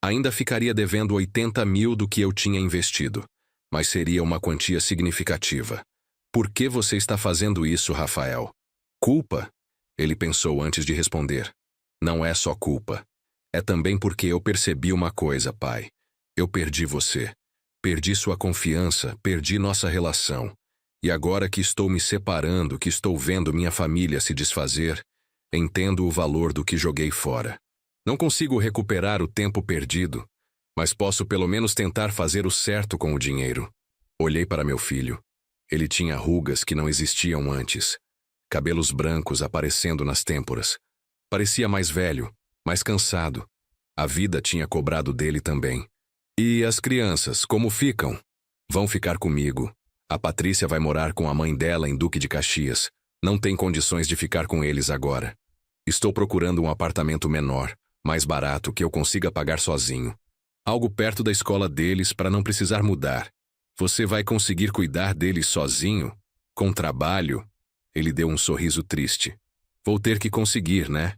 Ainda ficaria devendo 80 mil do que eu tinha investido, mas seria uma quantia significativa. Por que você está fazendo isso, Rafael? Culpa? Ele pensou antes de responder. Não é só culpa. É também porque eu percebi uma coisa, pai. Eu perdi você. Perdi sua confiança, perdi nossa relação. E agora que estou me separando, que estou vendo minha família se desfazer, entendo o valor do que joguei fora. Não consigo recuperar o tempo perdido, mas posso pelo menos tentar fazer o certo com o dinheiro. Olhei para meu filho. Ele tinha rugas que não existiam antes. Cabelos brancos aparecendo nas têmporas. Parecia mais velho, mais cansado. A vida tinha cobrado dele também. E as crianças, como ficam? Vão ficar comigo. A Patrícia vai morar com a mãe dela em Duque de Caxias. Não tem condições de ficar com eles agora. Estou procurando um apartamento menor, mais barato, que eu consiga pagar sozinho. Algo perto da escola deles para não precisar mudar. Você vai conseguir cuidar deles sozinho? Com trabalho? Ele deu um sorriso triste. Vou ter que conseguir, né?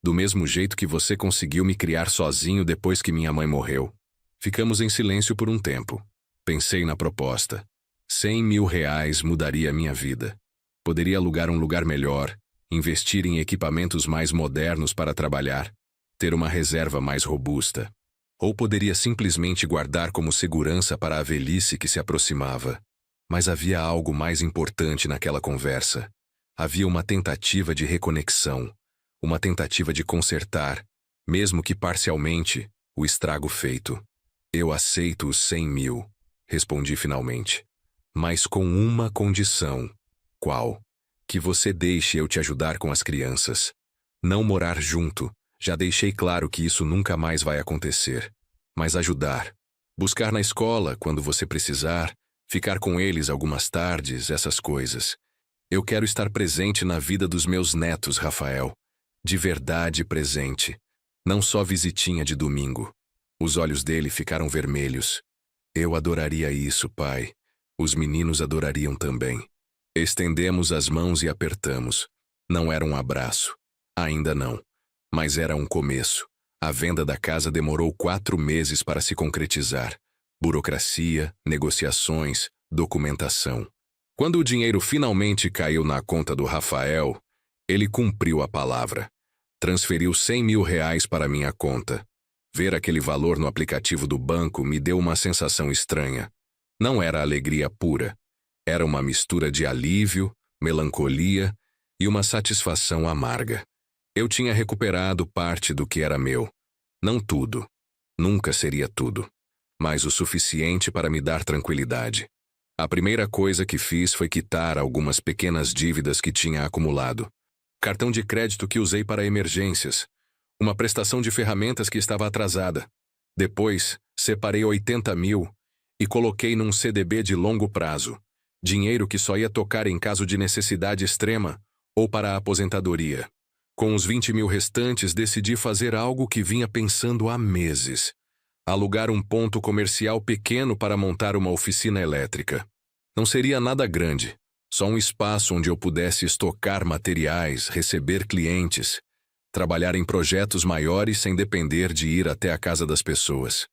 Do mesmo jeito que você conseguiu me criar sozinho depois que minha mãe morreu. Ficamos em silêncio por um tempo. Pensei na proposta. 100 mil reais mudaria minha vida. Poderia alugar um lugar melhor, investir em equipamentos mais modernos para trabalhar, ter uma reserva mais robusta. Ou poderia simplesmente guardar como segurança para a velhice que se aproximava. Mas havia algo mais importante naquela conversa. Havia uma tentativa de reconexão, uma tentativa de consertar, mesmo que parcialmente, o estrago feito. Eu aceito os 100 mil, respondi finalmente. Mas com uma condição. Qual? Que você deixe eu te ajudar com as crianças. Não morar junto, já deixei claro que isso nunca mais vai acontecer. Mas ajudar. Buscar na escola quando você precisar, ficar com eles algumas tardes, essas coisas. Eu quero estar presente na vida dos meus netos, Rafael. De verdade presente. Não só visitinha de domingo. Os olhos dele ficaram vermelhos. Eu adoraria isso, pai. Os meninos adorariam também. Estendemos as mãos e apertamos. Não era um abraço. Ainda não. Mas era um começo. A venda da casa demorou 4 meses para se concretizar. Burocracia, negociações, documentação. Quando o dinheiro finalmente caiu na conta do Rafael, ele cumpriu a palavra. Transferiu 100 mil reais para minha conta. Ver aquele valor no aplicativo do banco me deu uma sensação estranha. Não era alegria pura. Era uma mistura de alívio, melancolia e uma satisfação amarga. Eu tinha recuperado parte do que era meu. Não tudo. Nunca seria tudo. Mas o suficiente para me dar tranquilidade. A primeira coisa que fiz foi quitar algumas pequenas dívidas que tinha acumulado. Cartão de crédito que usei para emergências. Uma prestação de ferramentas que estava atrasada. Depois, separei 80 mil e coloquei num CDB de longo prazo. Dinheiro que só ia tocar em caso de necessidade extrema ou para a aposentadoria. Com os 20 mil restantes, decidi fazer algo que vinha pensando há meses. Alugar um ponto comercial pequeno para montar uma oficina elétrica. Não seria nada grande, só um espaço onde eu pudesse estocar materiais, receber clientes, trabalhar em projetos maiores sem depender de ir até a casa das pessoas.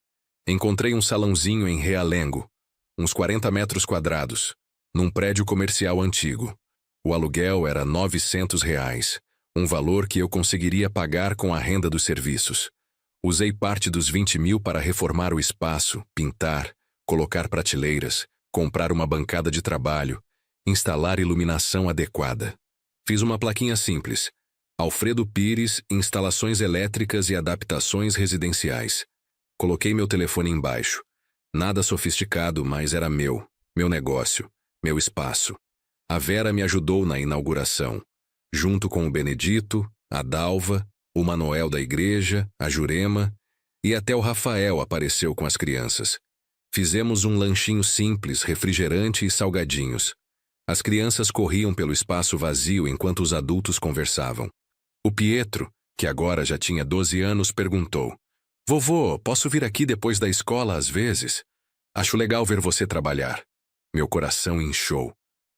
Encontrei um salãozinho em Realengo, uns 40 metros quadrados, num prédio comercial antigo. O aluguel era R$ 900, um valor que eu conseguiria pagar com a renda dos serviços. Usei parte dos 20 mil para reformar o espaço, pintar, colocar prateleiras, comprar uma bancada de trabalho, instalar iluminação adequada. Fiz uma plaquinha simples. Alfredo Pires, instalações elétricas e adaptações residenciais. Coloquei meu telefone embaixo. Nada sofisticado, mas era meu negócio, meu espaço. A Vera me ajudou na inauguração, junto com o Benedito, a Dalva, o Manoel da igreja, a Jurema, e até o Rafael apareceu com as crianças. Fizemos um lanchinho simples, refrigerante e salgadinhos. As crianças corriam pelo espaço vazio enquanto os adultos conversavam. O Pietro, que agora já tinha 12 anos, perguntou: "Vovô, posso vir aqui depois da escola às vezes? Acho legal ver você trabalhar." Meu coração inchou.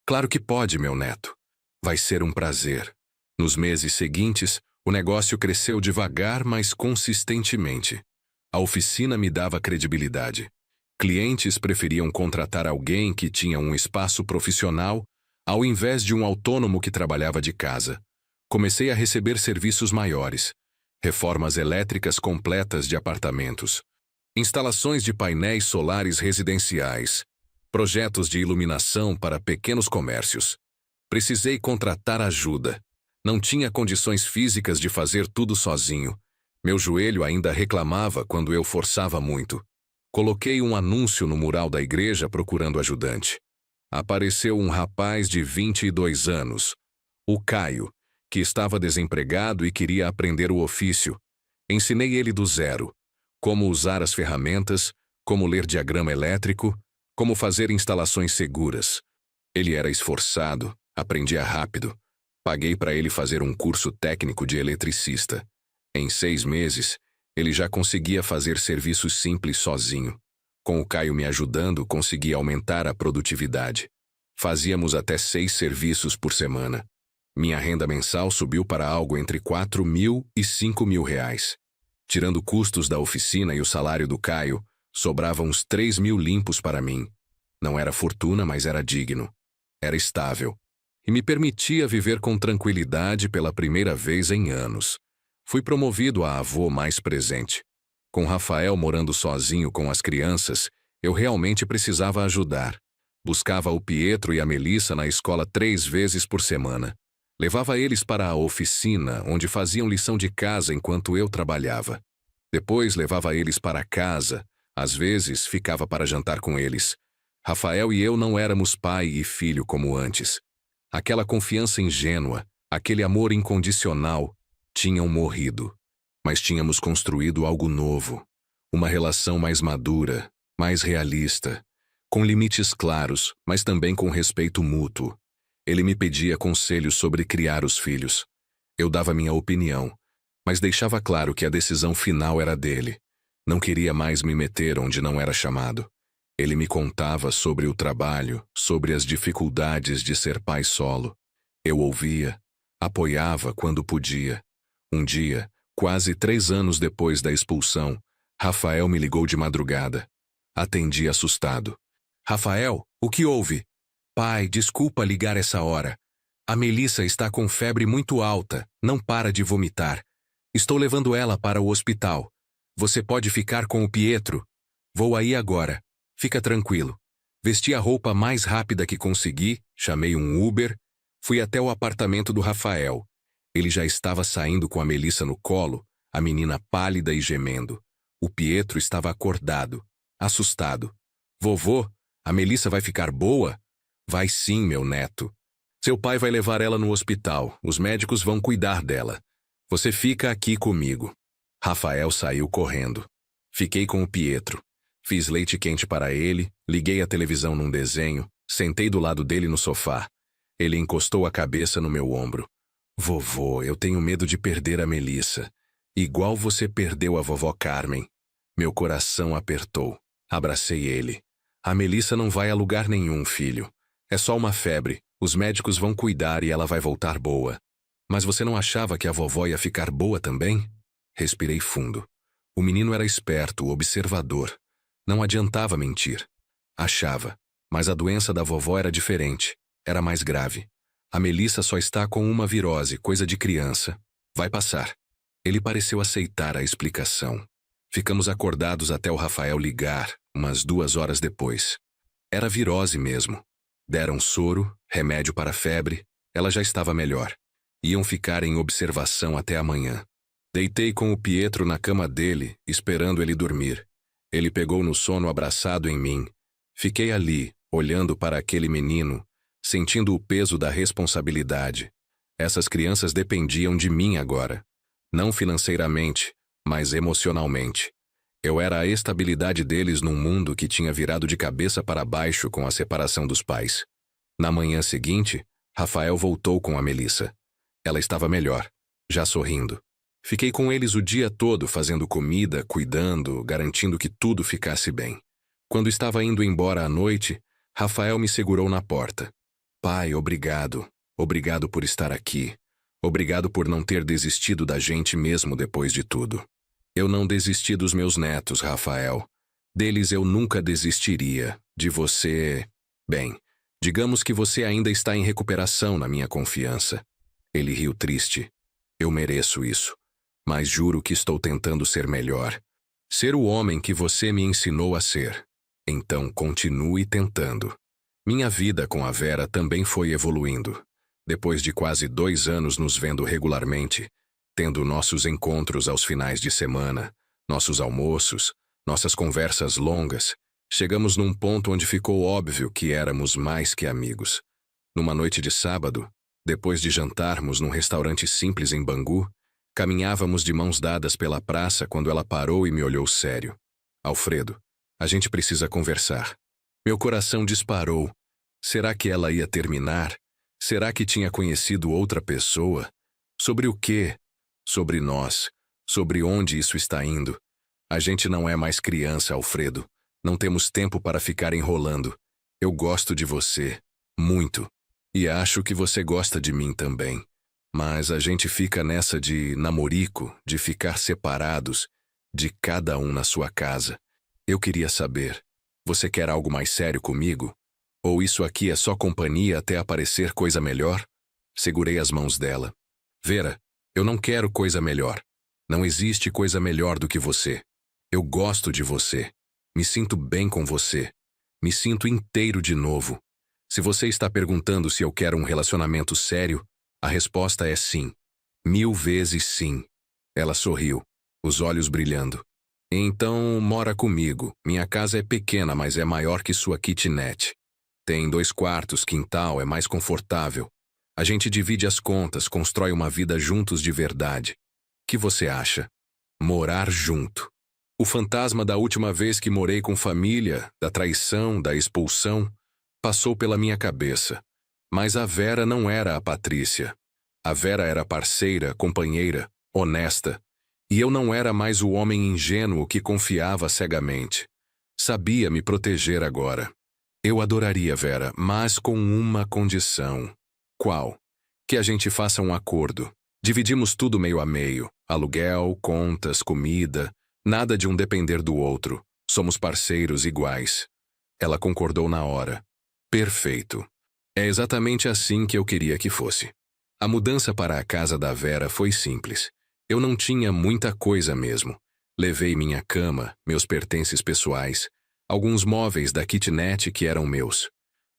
Claro que pode, meu neto. Vai ser um prazer. Nos meses seguintes, o negócio cresceu devagar, mas consistentemente. A oficina me dava credibilidade. Clientes preferiam contratar alguém que tinha um espaço profissional ao invés de um autônomo que trabalhava de casa. Comecei a receber serviços maiores, reformas elétricas completas de apartamentos, instalações de painéis solares residenciais, projetos de iluminação para pequenos comércios. Precisei contratar ajuda. Não tinha condições físicas de fazer tudo sozinho. Meu joelho ainda reclamava quando eu forçava muito. Coloquei um anúncio no mural da igreja procurando ajudante. Apareceu um rapaz de 22 anos, o Caio, que estava desempregado e queria aprender o ofício. Ensinei ele do zero. Como usar as ferramentas, como ler diagrama elétrico, como fazer instalações seguras. Ele era esforçado, aprendia rápido. Paguei para ele fazer um curso técnico de eletricista. Em 6 meses, ele já conseguia fazer serviços simples sozinho. Com o Caio me ajudando, consegui aumentar a produtividade. Fazíamos até 6 serviços por semana. Minha renda mensal subiu para algo entre 4 mil e 5 mil reais. Tirando custos da oficina e o salário do Caio, sobravam uns 3 mil limpos para mim. Não era fortuna, mas era digno. Era estável. e me permitia viver com tranquilidade pela primeira vez em anos. Fui promovido a avô mais presente. Com Rafael morando sozinho com as crianças, eu realmente precisava ajudar. Buscava o Pietro e a Melissa na escola 3 vezes por semana. Levava eles para a oficina, onde faziam lição de casa enquanto eu trabalhava. Depois levava eles para casa, às vezes ficava para jantar com eles. Rafael e eu não éramos pai e filho como antes. Aquela confiança ingênua, aquele amor incondicional, tinham morrido. Mas tínhamos construído algo novo. Uma relação mais madura, mais realista, com limites claros, mas também com respeito mútuo. Ele me pedia conselhos sobre criar os filhos. Eu dava minha opinião, mas deixava claro que a decisão final era dele. Não queria mais me meter onde não era chamado. Ele me contava sobre o trabalho, sobre as dificuldades de ser pai solo. Eu ouvia, apoiava quando podia. Um dia, quase 3 anos depois da expulsão, Rafael me ligou de madrugada. Atendi assustado. Rafael, o que houve? Pai, desculpa ligar essa hora. A Melissa está com febre muito alta, não para de vomitar. Estou levando ela para o hospital. Você pode ficar com o Pietro? Vou aí agora. Fica tranquilo. Vesti a roupa mais rápida que consegui, chamei um Uber, fui até o apartamento do Rafael. Ele já estava saindo com a Melissa no colo, a menina pálida e gemendo. O Pietro estava acordado, assustado. Vovô, a Melissa vai ficar boa? Vai sim, meu neto. Seu pai vai levar ela no hospital, os médicos vão cuidar dela. Você fica aqui comigo. Rafael saiu correndo. Fiquei com o Pietro. Fiz leite quente para ele, liguei a televisão num desenho, sentei do lado dele no sofá. Ele encostou a cabeça no meu ombro. Vovô, eu tenho medo de perder a Melissa. Igual você perdeu a vovó Carmen. Meu coração apertou. Abracei ele. A Melissa não vai a lugar nenhum, filho. É só uma febre. Os médicos vão cuidar e ela vai voltar boa. Mas você não achava que a vovó ia ficar boa também? Respirei fundo. O menino era esperto, observador. Não adiantava mentir. Achava. Mas a doença da vovó era diferente. Era mais grave. A Melissa só está com uma virose, coisa de criança. Vai passar. Ele pareceu aceitar a explicação. Ficamos acordados até o Rafael ligar, umas 2 horas depois. Era virose mesmo. Deram soro, remédio para febre. Ela já estava melhor. Iam ficar em observação até amanhã. Deitei com o Pietro na cama dele, esperando ele dormir. Ele pegou no sono abraçado em mim. Fiquei ali, olhando para aquele menino, sentindo o peso da responsabilidade. Essas crianças dependiam de mim agora. Não financeiramente, mas emocionalmente. Eu era a estabilidade deles num mundo que tinha virado de cabeça para baixo com a separação dos pais. Na manhã seguinte, Rafael voltou com a Melissa. Ela estava melhor, já sorrindo. Fiquei com eles o dia todo fazendo comida, cuidando, garantindo que tudo ficasse bem. Quando estava indo embora à noite, Rafael me segurou na porta. Pai, obrigado. Obrigado por estar aqui. Obrigado por não ter desistido da gente mesmo depois de tudo. Eu não desisti dos meus netos, Rafael. Deles eu nunca desistiria. De você... Bem, digamos que você ainda está em recuperação na minha confiança. Ele riu triste. Eu mereço isso. Mas juro que estou tentando ser melhor. Ser o homem que você me ensinou a ser. Então continue tentando. Minha vida com a Vera também foi evoluindo. Depois de quase 2 anos nos vendo regularmente, tendo nossos encontros aos finais de semana, nossos almoços, nossas conversas longas, chegamos num ponto onde ficou óbvio que éramos mais que amigos. Numa noite de sábado, depois de jantarmos num restaurante simples em Bangu, caminhávamos de mãos dadas pela praça quando ela parou e me olhou sério. Alfredo, a gente precisa conversar. Meu coração disparou. Será que ela ia terminar? Será que tinha conhecido outra pessoa? Sobre o quê? Sobre nós. Sobre onde isso está indo. A gente não é mais criança, Alfredo. Não temos tempo para ficar enrolando. Eu gosto de você. Muito. E acho que você gosta de mim também. Mas a gente fica nessa de namorico, de ficar separados, de cada um na sua casa. Eu queria saber, você quer algo mais sério comigo? Ou isso aqui é só companhia até aparecer coisa melhor? Segurei as mãos dela. Vera, eu não quero coisa melhor. Não existe coisa melhor do que você. Eu gosto de você. Me sinto bem com você. Me sinto inteiro de novo. Se você está perguntando se eu quero um relacionamento sério, a resposta é sim. 1000 vezes sim. Ela sorriu, os olhos brilhando. Então, mora comigo. Minha casa é pequena, mas é maior que sua kitnet. Tem 2 quartos, quintal, é mais confortável. A gente divide as contas, constrói uma vida juntos de verdade. Que você acha? Morar junto. O fantasma da última vez que morei com família, da traição, da expulsão, passou pela minha cabeça. Mas a Vera não era a Patrícia. A Vera era parceira, companheira, honesta. E eu não era mais o homem ingênuo que confiava cegamente. Sabia me proteger agora. Eu adoraria Vera, mas com uma condição. Qual? Que a gente faça um acordo. Dividimos tudo meio a meio. Aluguel, contas, comida. Nada de um depender do outro. Somos parceiros iguais. Ela concordou na hora. Perfeito. É exatamente assim que eu queria que fosse. A mudança para a casa da Vera foi simples. Eu não tinha muita coisa mesmo. Levei minha cama, meus pertences pessoais, alguns móveis da kitnet que eram meus.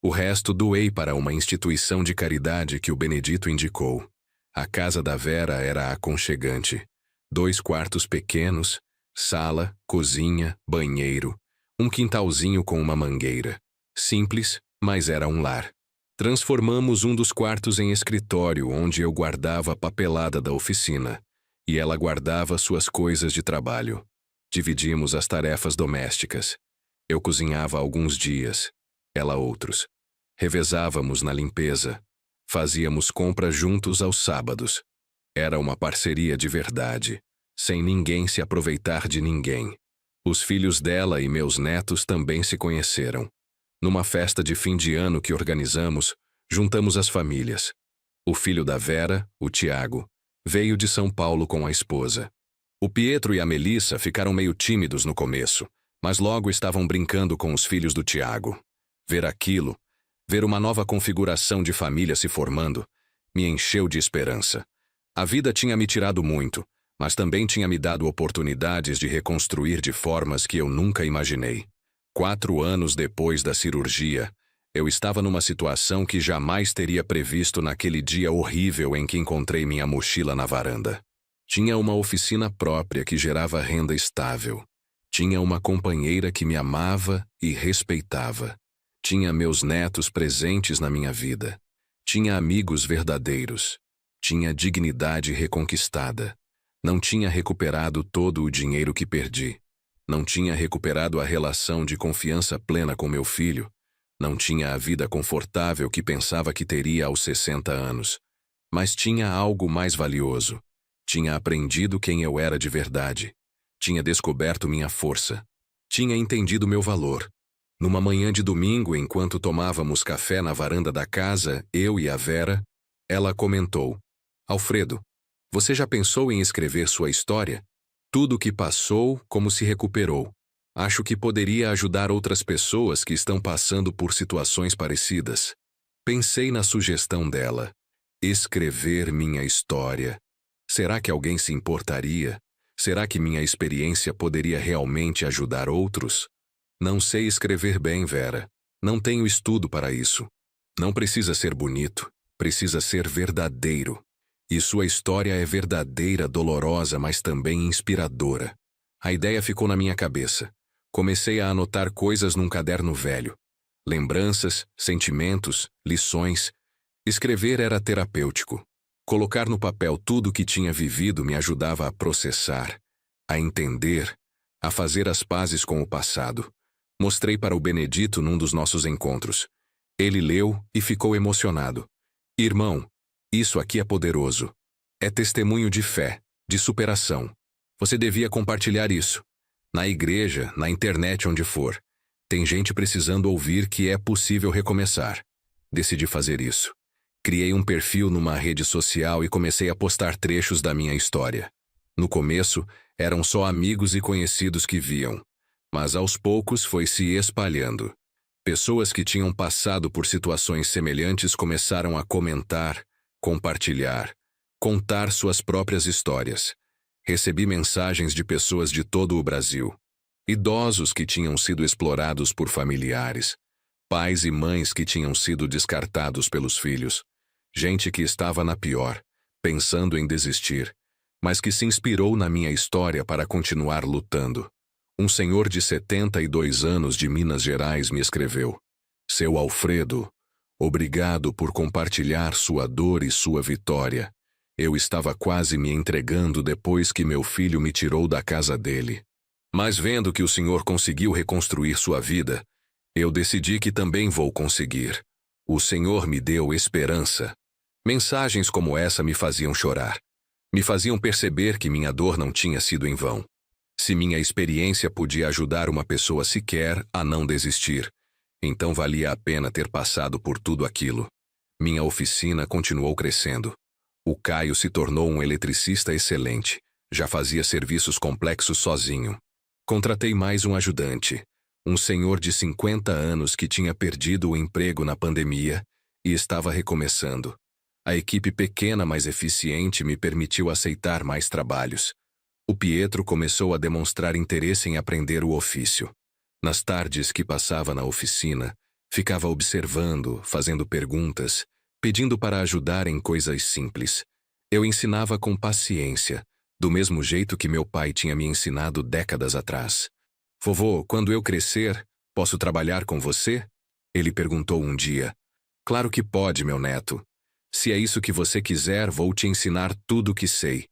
O resto doei para uma instituição de caridade que o Benedito indicou. A casa da Vera era aconchegante. 2 quartos pequenos, sala, cozinha, banheiro, um quintalzinho com uma mangueira. Simples, mas era um lar. Transformamos um dos quartos em escritório, onde eu guardava a papelada da oficina, e ela guardava suas coisas de trabalho. Dividimos as tarefas domésticas. Eu cozinhava alguns dias, ela outros. Revezávamos na limpeza. Fazíamos compras juntos aos sábados. Era uma parceria de verdade, sem ninguém se aproveitar de ninguém. Os filhos dela e meus netos também se conheceram. Numa festa de fim de ano que organizamos, juntamos as famílias. O filho da Vera, o Tiago, veio de São Paulo com a esposa. O Pietro e a Melissa ficaram meio tímidos no começo, mas logo estavam brincando com os filhos do Tiago. Ver aquilo, ver uma nova configuração de família se formando, me encheu de esperança. A vida tinha me tirado muito, mas também tinha me dado oportunidades de reconstruir de formas que eu nunca imaginei. 4 anos depois da cirurgia, eu estava numa situação que jamais teria previsto naquele dia horrível em que encontrei minha mochila na varanda. Tinha uma oficina própria que gerava renda estável. Tinha uma companheira que me amava e respeitava. Tinha meus netos presentes na minha vida. Tinha amigos verdadeiros. Tinha dignidade reconquistada. Não tinha recuperado todo o dinheiro que perdi. Não tinha recuperado a relação de confiança plena com meu filho. Não tinha a vida confortável que pensava que teria aos 60 anos. Mas tinha algo mais valioso. Tinha aprendido quem eu era de verdade. Tinha descoberto minha força. Tinha entendido meu valor. Numa manhã de domingo, enquanto tomávamos café na varanda da casa, eu e a Vera, ela comentou: Alfredo, você já pensou em escrever sua história? Tudo o que passou, como se recuperou. Acho que poderia ajudar outras pessoas que estão passando por situações parecidas. Pensei na sugestão dela. Escrever minha história. Será que alguém se importaria? Será que minha experiência poderia realmente ajudar outros? Não sei escrever bem, Vera. Não tenho estudo para isso. Não precisa ser bonito. Precisa ser verdadeiro. E sua história é verdadeira, dolorosa, mas também inspiradora. A ideia ficou na minha cabeça. Comecei a anotar coisas num caderno velho. Lembranças, sentimentos, lições. Escrever era terapêutico. Colocar no papel tudo o que tinha vivido me ajudava a processar, a entender, a fazer as pazes com o passado. Mostrei para o Benedito num dos nossos encontros. Ele leu e ficou emocionado. Irmão, isso aqui é poderoso. É testemunho de fé, de superação. Você devia compartilhar isso. Na igreja, na internet, onde for. Tem gente precisando ouvir que é possível recomeçar. Decidi fazer isso. Criei um perfil numa rede social e comecei a postar trechos da minha história. No começo, eram só amigos e conhecidos que viam. Mas aos poucos foi se espalhando. Pessoas que tinham passado por situações semelhantes começaram a comentar, compartilhar, contar suas próprias histórias. Recebi mensagens de pessoas de todo o Brasil. Idosos que tinham sido explorados por familiares. Pais e mães que tinham sido descartados pelos filhos. Gente que estava na pior, pensando em desistir, mas que se inspirou na minha história para continuar lutando. Um senhor de 72 anos de Minas Gerais me escreveu: Seu Alfredo, obrigado por compartilhar sua dor e sua vitória. Eu estava quase me entregando depois que meu filho me tirou da casa dele. Mas vendo que o senhor conseguiu reconstruir sua vida, eu decidi que também vou conseguir. O Senhor me deu esperança. Mensagens como essa me faziam chorar. Me faziam perceber que minha dor não tinha sido em vão. Se minha experiência podia ajudar uma pessoa sequer a não desistir, então valia a pena ter passado por tudo aquilo. Minha oficina continuou crescendo. O Caio se tornou um eletricista excelente. Já fazia serviços complexos sozinho. Contratei mais um ajudante, um senhor de 50 anos que tinha perdido o emprego na pandemia e estava recomeçando. A equipe pequena, mas eficiente, me permitiu aceitar mais trabalhos. O Pietro começou a demonstrar interesse em aprender o ofício. Nas tardes que passava na oficina, ficava observando, fazendo perguntas, pedindo para ajudar em coisas simples. Eu ensinava com paciência, do mesmo jeito que meu pai tinha me ensinado décadas atrás. Vovô, quando eu crescer, posso trabalhar com você? Ele perguntou um dia. Claro que pode, meu neto. Se é isso que você quiser, vou te ensinar tudo o que sei.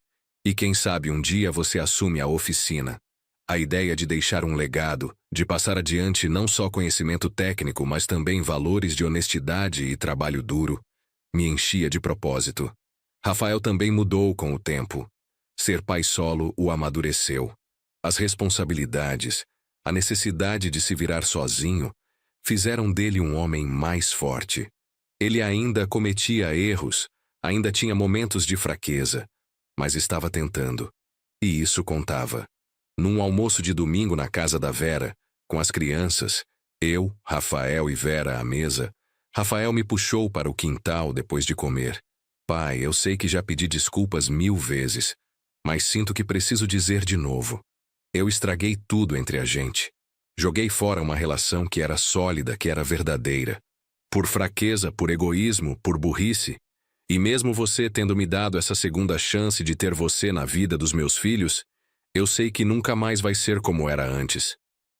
E quem sabe um dia você assume a oficina. A ideia de deixar um legado, de passar adiante não só conhecimento técnico, mas também valores de honestidade e trabalho duro, me enchia de propósito. Rafael também mudou com o tempo. Ser pai solo o amadureceu. As responsabilidades, a necessidade de se virar sozinho, fizeram dele um homem mais forte. Ele ainda cometia erros, ainda tinha momentos de fraqueza, mas estava tentando. E isso contava. Num almoço de domingo na casa da Vera, com as crianças, eu, Rafael e Vera à mesa, Rafael me puxou para o quintal depois de comer. Pai, eu sei que já pedi desculpas 1000 vezes, mas sinto que preciso dizer de novo. Eu estraguei tudo entre a gente. Joguei fora uma relação que era sólida, que era verdadeira. Por fraqueza, por egoísmo, por burrice. E mesmo você tendo me dado essa segunda chance de ter você na vida dos meus filhos, eu sei que nunca mais vai ser como era antes.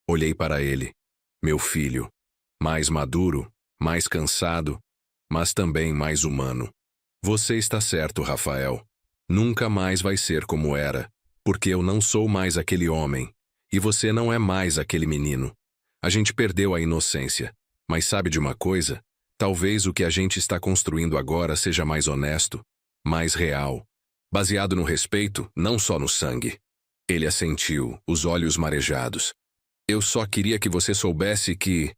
Olhei para ele, meu filho, mais maduro, mais cansado, mas também mais humano. Você está certo, Rafael. Nunca mais vai ser como era, porque eu não sou mais aquele homem, e você não é mais aquele menino. A gente perdeu a inocência, mas sabe de uma coisa? Talvez o que a gente está construindo agora seja mais honesto, mais real, baseado no respeito, não só no sangue. Ele assentiu, os olhos marejados. Eu só queria que você soubesse que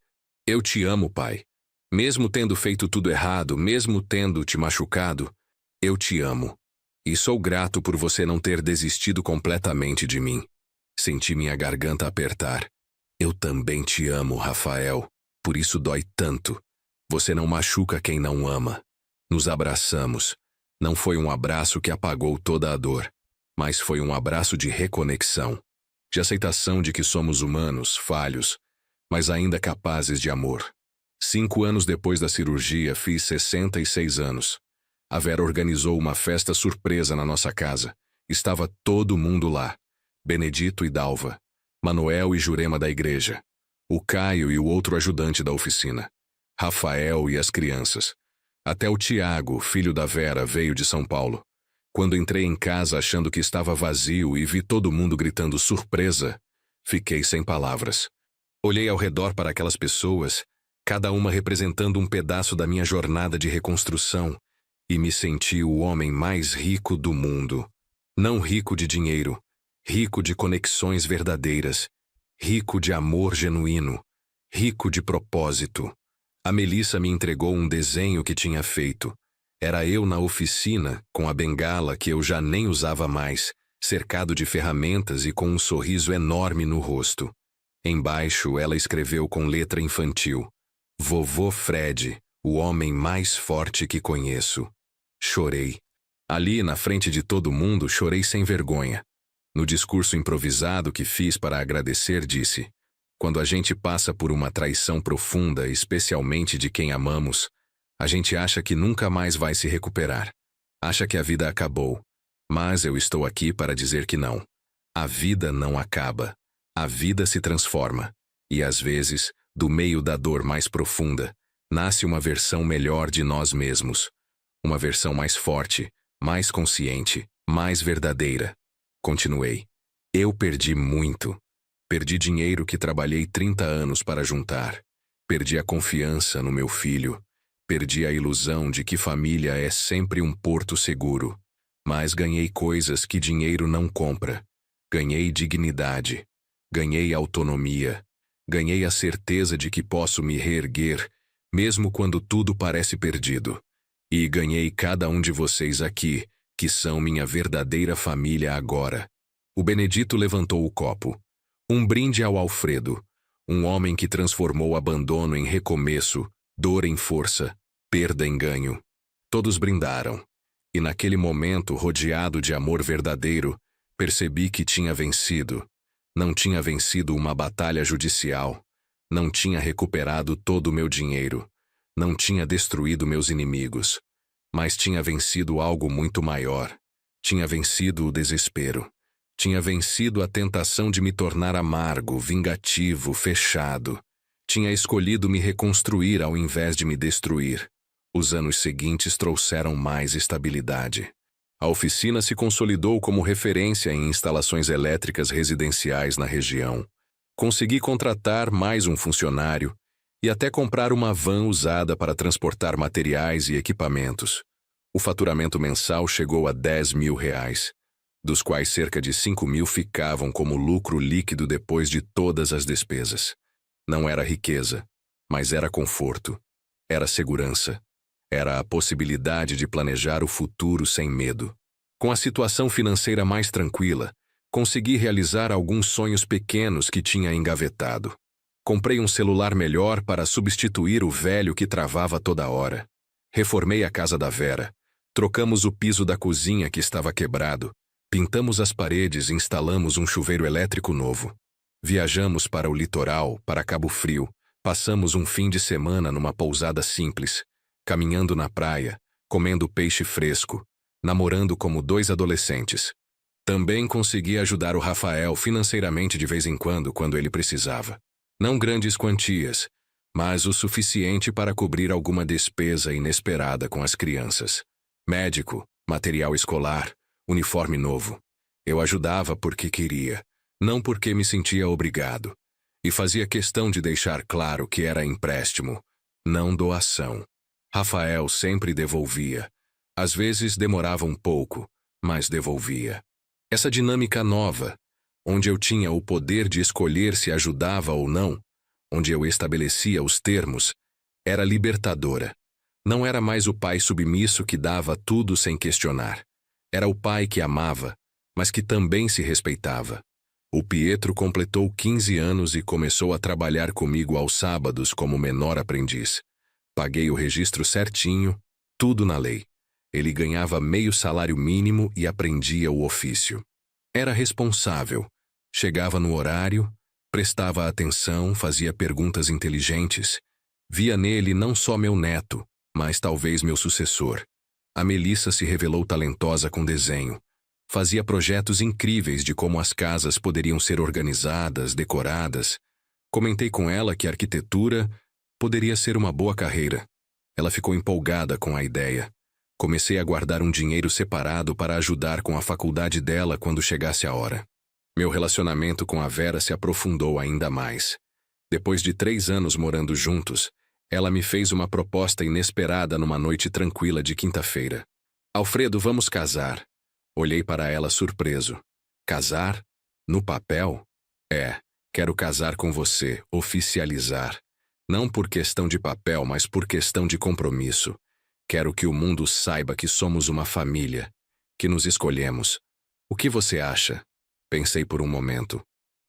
eu te amo, pai. Mesmo tendo feito tudo errado, mesmo tendo te machucado, eu te amo. E sou grato por você não ter desistido completamente de mim. Senti minha garganta apertar. Eu também te amo, Rafael. Por isso dói tanto. Você não machuca quem não ama. Nos abraçamos. Não foi um abraço que apagou toda a dor, mas foi um abraço de reconexão, de aceitação de que somos humanos, falhos, mas ainda capazes de amor. 5 anos depois da cirurgia, fiz 66 anos. A Vera organizou uma festa surpresa na nossa casa. Estava todo mundo lá. Benedito e Dalva, Manuel e Jurema da igreja, o Caio e o outro ajudante da oficina, Rafael e as crianças. Até o Tiago, filho da Vera, veio de São Paulo. Quando entrei em casa achando que estava vazio e vi todo mundo gritando surpresa, fiquei sem palavras. Olhei ao redor para aquelas pessoas, cada uma representando um pedaço da minha jornada de reconstrução, e me senti o homem mais rico do mundo. Não rico de dinheiro, rico de conexões verdadeiras, rico de amor genuíno, rico de propósito. A Melissa me entregou um desenho que tinha feito. Era eu na oficina, com a bengala que eu já nem usava mais, cercado de ferramentas e com um sorriso enorme no rosto. Embaixo ela escreveu com letra infantil: Vovô Fred, o homem mais forte que conheço. Chorei. Ali, na frente de todo mundo, chorei sem vergonha. No discurso improvisado que fiz para agradecer, disse: quando a gente passa por uma traição profunda, especialmente de quem amamos, a gente acha que nunca mais vai se recuperar. Acha que a vida acabou. Mas eu estou aqui para dizer que não. A vida não acaba. A vida se transforma. E às vezes, do meio da dor mais profunda, nasce uma versão melhor de nós mesmos. Uma versão mais forte, mais consciente, mais verdadeira. Continuei. Eu perdi muito. Perdi dinheiro que trabalhei 30 anos para juntar. Perdi a confiança no meu filho. Perdi a ilusão de que família é sempre um porto seguro. Mas ganhei coisas que dinheiro não compra. Ganhei dignidade. Ganhei autonomia. Ganhei a certeza de que posso me reerguer, mesmo quando tudo parece perdido. E ganhei cada um de vocês aqui, que são minha verdadeira família agora. O Benedito levantou o copo. Um brinde ao Alfredo, um homem que transformou abandono em recomeço, dor em força, perda em ganho. Todos brindaram. E naquele momento, rodeado de amor verdadeiro, percebi que tinha vencido. Não tinha vencido uma batalha judicial. Não tinha recuperado todo o meu dinheiro. Não tinha destruído meus inimigos. Mas tinha vencido algo muito maior. Tinha vencido o desespero. Tinha vencido a tentação de me tornar amargo, vingativo, fechado. Tinha escolhido me reconstruir ao invés de me destruir. Os anos seguintes trouxeram mais estabilidade. A oficina se consolidou como referência em instalações elétricas residenciais na região. Consegui contratar mais um funcionário e até comprar uma van usada para transportar materiais e equipamentos. O faturamento mensal chegou a R$ 10.000, dos quais cerca de 5.000 ficavam como lucro líquido depois de todas as despesas. Não era riqueza, mas era conforto, era segurança. Era a possibilidade de planejar o futuro sem medo. Com a situação financeira mais tranquila, consegui realizar alguns sonhos pequenos que tinha engavetado. Comprei um celular melhor para substituir o velho que travava toda hora. Reformei a casa da Vera. Trocamos o piso da cozinha que estava quebrado. Pintamos as paredes e instalamos um chuveiro elétrico novo. Viajamos para o litoral, para Cabo Frio. Passamos um fim de semana numa pousada simples. Caminhando na praia, comendo peixe fresco, namorando como 2 adolescentes. Também consegui ajudar o Rafael financeiramente de vez em quando ele precisava. Não grandes quantias, mas o suficiente para cobrir alguma despesa inesperada com as crianças. Médico, material escolar, uniforme novo. Eu ajudava porque queria, não porque me sentia obrigado. E fazia questão de deixar claro que era empréstimo, não doação. Rafael sempre devolvia. Às vezes demorava um pouco, mas devolvia. Essa dinâmica nova, onde eu tinha o poder de escolher se ajudava ou não, onde eu estabelecia os termos, era libertadora. Não era mais o pai submisso que dava tudo sem questionar. Era o pai que amava, mas que também se respeitava. O Pietro completou 15 anos e começou a trabalhar comigo aos sábados como menor aprendiz. Paguei o registro certinho, tudo na lei. Ele ganhava meio salário mínimo e aprendia o ofício. Era responsável. Chegava no horário, prestava atenção, fazia perguntas inteligentes. Via nele não só meu neto, mas talvez meu sucessor. A Melissa se revelou talentosa com desenho. Fazia projetos incríveis de como as casas poderiam ser organizadas, decoradas. Comentei com ela que a arquitetura poderia ser uma boa carreira. Ela ficou empolgada com a ideia. Comecei a guardar um dinheiro separado para ajudar com a faculdade dela quando chegasse a hora. Meu relacionamento com a Vera se aprofundou ainda mais. Depois de 3 anos morando juntos, ela me fez uma proposta inesperada numa noite tranquila de quinta-feira. Alfredo, vamos casar. Olhei para ela surpreso. Casar? No papel? Quero casar com você, oficializar. Não por questão de papel, mas por questão de compromisso. Quero que o mundo saiba que somos uma família, que nos escolhemos. O que você acha? Pensei por um momento.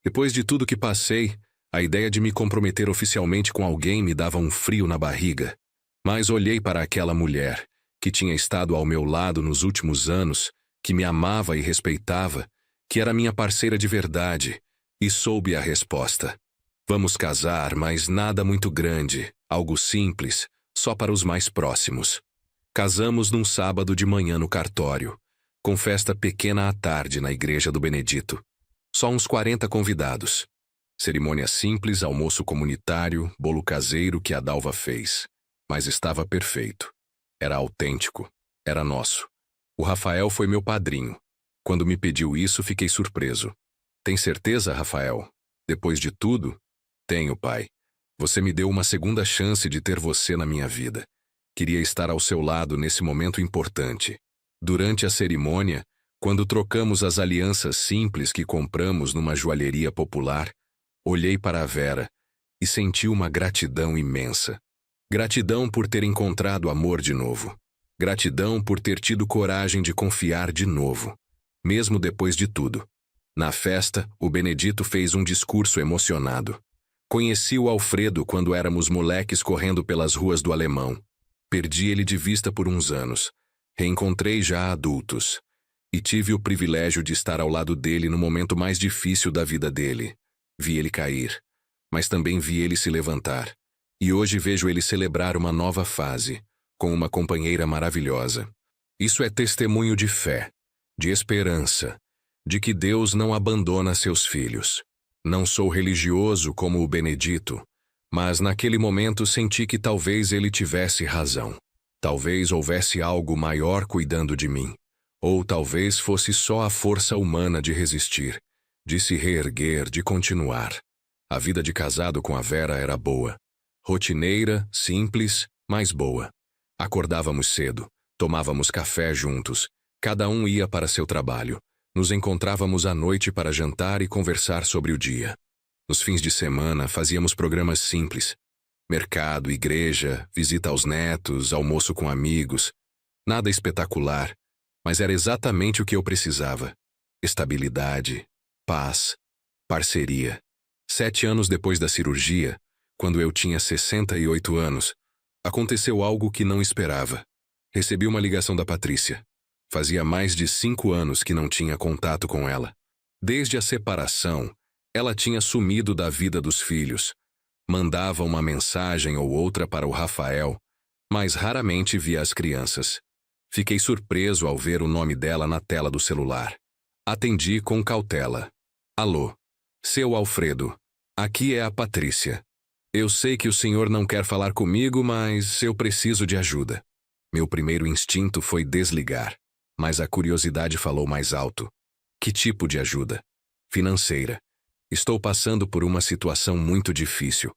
Depois de tudo que passei, A ideia de me comprometer oficialmente com alguém me dava um frio na barriga. Mas olhei para aquela mulher, que tinha estado ao meu lado nos últimos anos, que me amava e respeitava, que era minha parceira de verdade, e soube a resposta. Vamos casar, mas nada muito grande, algo simples, só para os mais próximos. Casamos num sábado de manhã no cartório, com festa pequena à tarde na igreja do Benedito. Só uns 40 convidados. Cerimônia simples, almoço comunitário, bolo caseiro que a Dalva fez. Mas estava perfeito. Era autêntico. Era nosso. O Rafael foi meu padrinho. Quando me pediu isso, fiquei surpreso. Tem certeza, Rafael? Depois de tudo? Tenho, pai. Você me deu uma segunda chance de ter você na minha vida. Queria estar ao seu lado nesse momento importante. Durante a cerimônia, quando trocamos as alianças simples que compramos numa joalheria popular, olhei para a Vera e senti uma gratidão imensa. Gratidão por ter encontrado amor de novo. Gratidão por ter tido coragem de confiar de novo, mesmo depois de tudo. Na festa, o Benedito fez um discurso emocionado. Conheci o Alfredo quando éramos moleques correndo pelas ruas do Alemão. Perdi ele de vista por uns anos. Reencontrei já adultos. E tive o privilégio de estar ao lado dele no momento mais difícil da vida dele. Vi ele cair, mas também vi ele se levantar. E hoje vejo ele celebrar uma nova fase, com uma companheira maravilhosa. Isso é testemunho de fé, de esperança, de que Deus não abandona seus filhos. Não sou religioso como o Benedito, mas naquele momento senti que talvez ele tivesse razão. Talvez houvesse algo maior cuidando de mim. Ou talvez fosse só a força humana de resistir, de se reerguer, de continuar. A vida de casado com a Vera era boa. Rotineira, simples, mas boa. Acordávamos cedo, tomávamos café juntos, cada um ia para seu trabalho. Nos encontrávamos à noite para jantar e conversar sobre o dia. Nos fins de semana, fazíamos programas simples. Mercado, igreja, visita aos netos, almoço com amigos. Nada espetacular, mas era exatamente o que eu precisava. Estabilidade, paz, parceria. 7 anos depois da cirurgia, quando eu tinha 68 anos, aconteceu algo que não esperava. Recebi uma ligação da Patrícia. Fazia mais de 5 anos que não tinha contato com ela. Desde a separação, ela tinha sumido da vida dos filhos. Mandava uma mensagem ou outra para o Rafael, mas raramente via as crianças. Fiquei surpreso ao ver o nome dela na tela do celular. Atendi com cautela. Alô, seu Alfredo, aqui é a Patrícia. Eu sei que o senhor não quer falar comigo, mas eu preciso de ajuda. Meu primeiro instinto foi desligar, mas a curiosidade falou mais alto. Que tipo de ajuda? Financeira. Estou passando por uma situação muito difícil.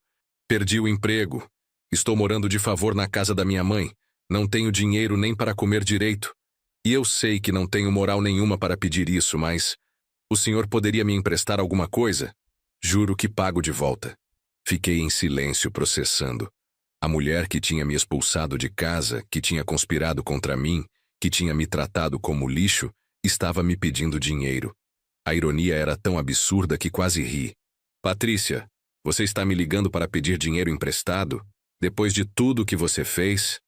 Perdi o emprego. Estou morando de favor na casa da minha mãe. Não tenho dinheiro nem para comer direito. E eu sei que não tenho moral nenhuma para pedir isso, mas... O senhor poderia me emprestar alguma coisa? Juro que pago de volta. Fiquei em silêncio processando. A mulher que tinha me expulsado de casa, que tinha conspirado contra mim, que tinha me tratado como lixo, estava me pedindo dinheiro. A ironia era tão absurda que quase ri. Patrícia, você está me ligando para pedir dinheiro emprestado? Depois de tudo que você fez?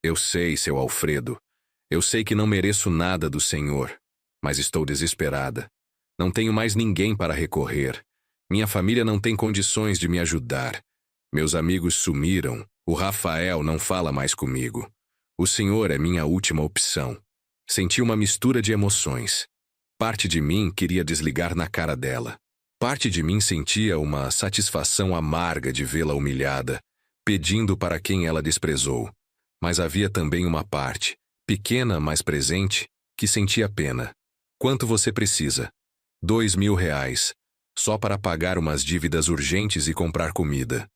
Eu sei, seu Alfredo. Eu sei que não mereço nada do senhor, mas estou desesperada. Não tenho mais ninguém para recorrer. Minha família não tem condições de me ajudar. Meus amigos sumiram. O Rafael não fala mais comigo. O senhor é minha última opção. Senti uma mistura de emoções. Parte de mim queria desligar na cara dela. Parte de mim sentia uma satisfação amarga de vê-la humilhada, pedindo para quem ela desprezou. Mas havia também uma parte, pequena mas presente, que sentia pena. Quanto você precisa? 2.000 reais. Só para pagar umas dívidas urgentes e comprar comida.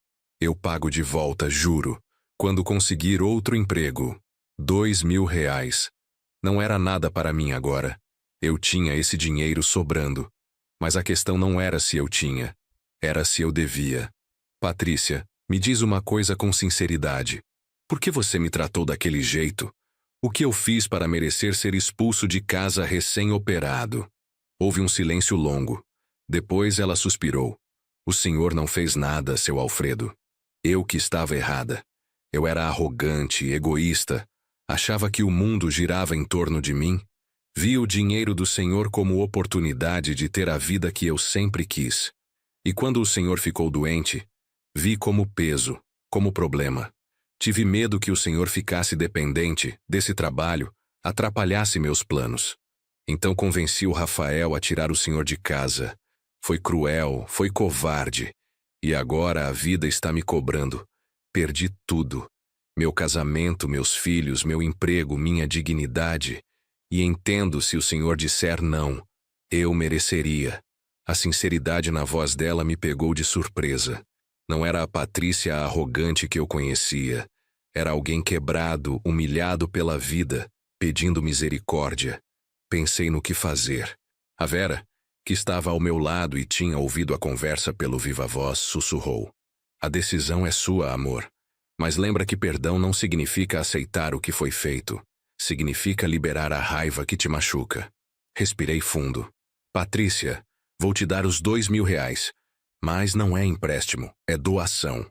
Eu pago de volta, juro, quando conseguir outro emprego. 2.000 reais. Não era nada para mim agora. Eu tinha esse dinheiro sobrando. Mas a questão não era se eu tinha. Era se eu devia. Patrícia, me diz uma coisa com sinceridade. Por que você me tratou daquele jeito? O que eu fiz para merecer ser expulso de casa recém-operado? Houve um silêncio longo. Depois ela suspirou. O senhor não fez nada, seu Alfredo. Eu que estava errada. Eu era arrogante, egoísta. Achava que o mundo girava em torno de mim. Vi o dinheiro do senhor como oportunidade de ter a vida que eu sempre quis. E quando o senhor ficou doente, vi como peso, como problema. Tive medo que o senhor ficasse dependente desse trabalho, atrapalhasse meus planos. Então convenci o Rafael a tirar o senhor de casa. Foi cruel, foi covarde. E agora a vida está me cobrando. Perdi tudo. Meu casamento, meus filhos, meu emprego, minha dignidade. E entendo se o senhor disser não. Eu mereceria. A sinceridade na voz dela me pegou de surpresa. Não era a Patrícia arrogante que eu conhecia. Era alguém quebrado, humilhado pela vida, pedindo misericórdia. Pensei no que fazer. A Vera, que estava ao meu lado e tinha ouvido a conversa pelo viva-voz, sussurrou. A decisão é sua, amor. Mas lembra que perdão não significa aceitar o que foi feito. Significa liberar a raiva que te machuca. Respirei fundo. Patrícia, vou te dar os R$ 2.000. Mas não é empréstimo, é doação.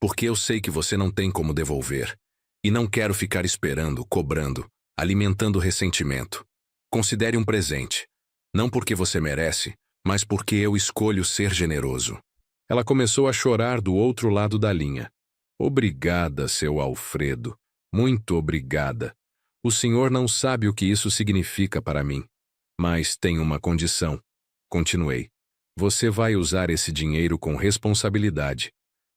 Porque eu sei que você não tem como devolver. E não quero ficar esperando, cobrando, alimentando ressentimento. Considere um presente. Não porque você merece, mas porque eu escolho ser generoso. Ela começou a chorar do outro lado da linha. Obrigada, seu Alfredo. Muito obrigada. O senhor não sabe o que isso significa para mim. Mas tem uma condição. Continuei. Você vai usar esse dinheiro com responsabilidade.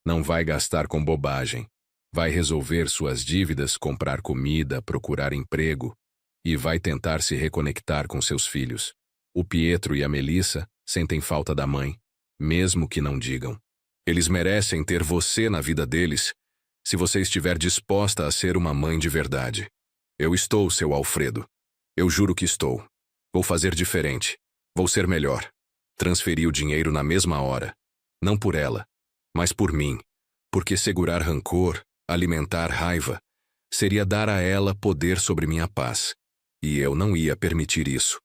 Não vai gastar com bobagem. Vai resolver suas dívidas, comprar comida, procurar emprego. E vai tentar se reconectar com seus filhos. O Pietro e a Melissa sentem falta da mãe, mesmo que não digam. Eles merecem ter você na vida deles, se você estiver disposta a ser uma mãe de verdade. Eu estou, seu Alfredo. Eu juro que estou. Vou fazer diferente. Vou ser melhor. Transferi o dinheiro na mesma hora. Não por ela, mas por mim. Porque segurar rancor, alimentar raiva, seria dar a ela poder sobre minha paz. E eu não ia permitir isso.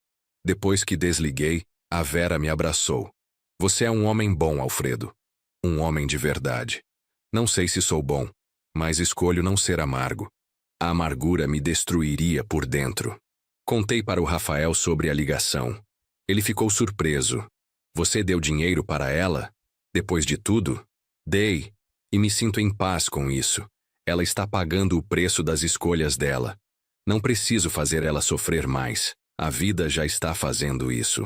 Depois que desliguei, a Vera me abraçou. Você é um homem bom, Alfredo. Um homem de verdade. Não sei se sou bom, mas escolho não ser amargo. A amargura me destruiria por dentro. Contei para o Rafael sobre a ligação. Ele ficou surpreso. Você deu dinheiro para ela? Depois de tudo? Dei. E me sinto em paz com isso. Ela está pagando o preço das escolhas dela. Não preciso fazer ela sofrer mais. A vida já está fazendo isso.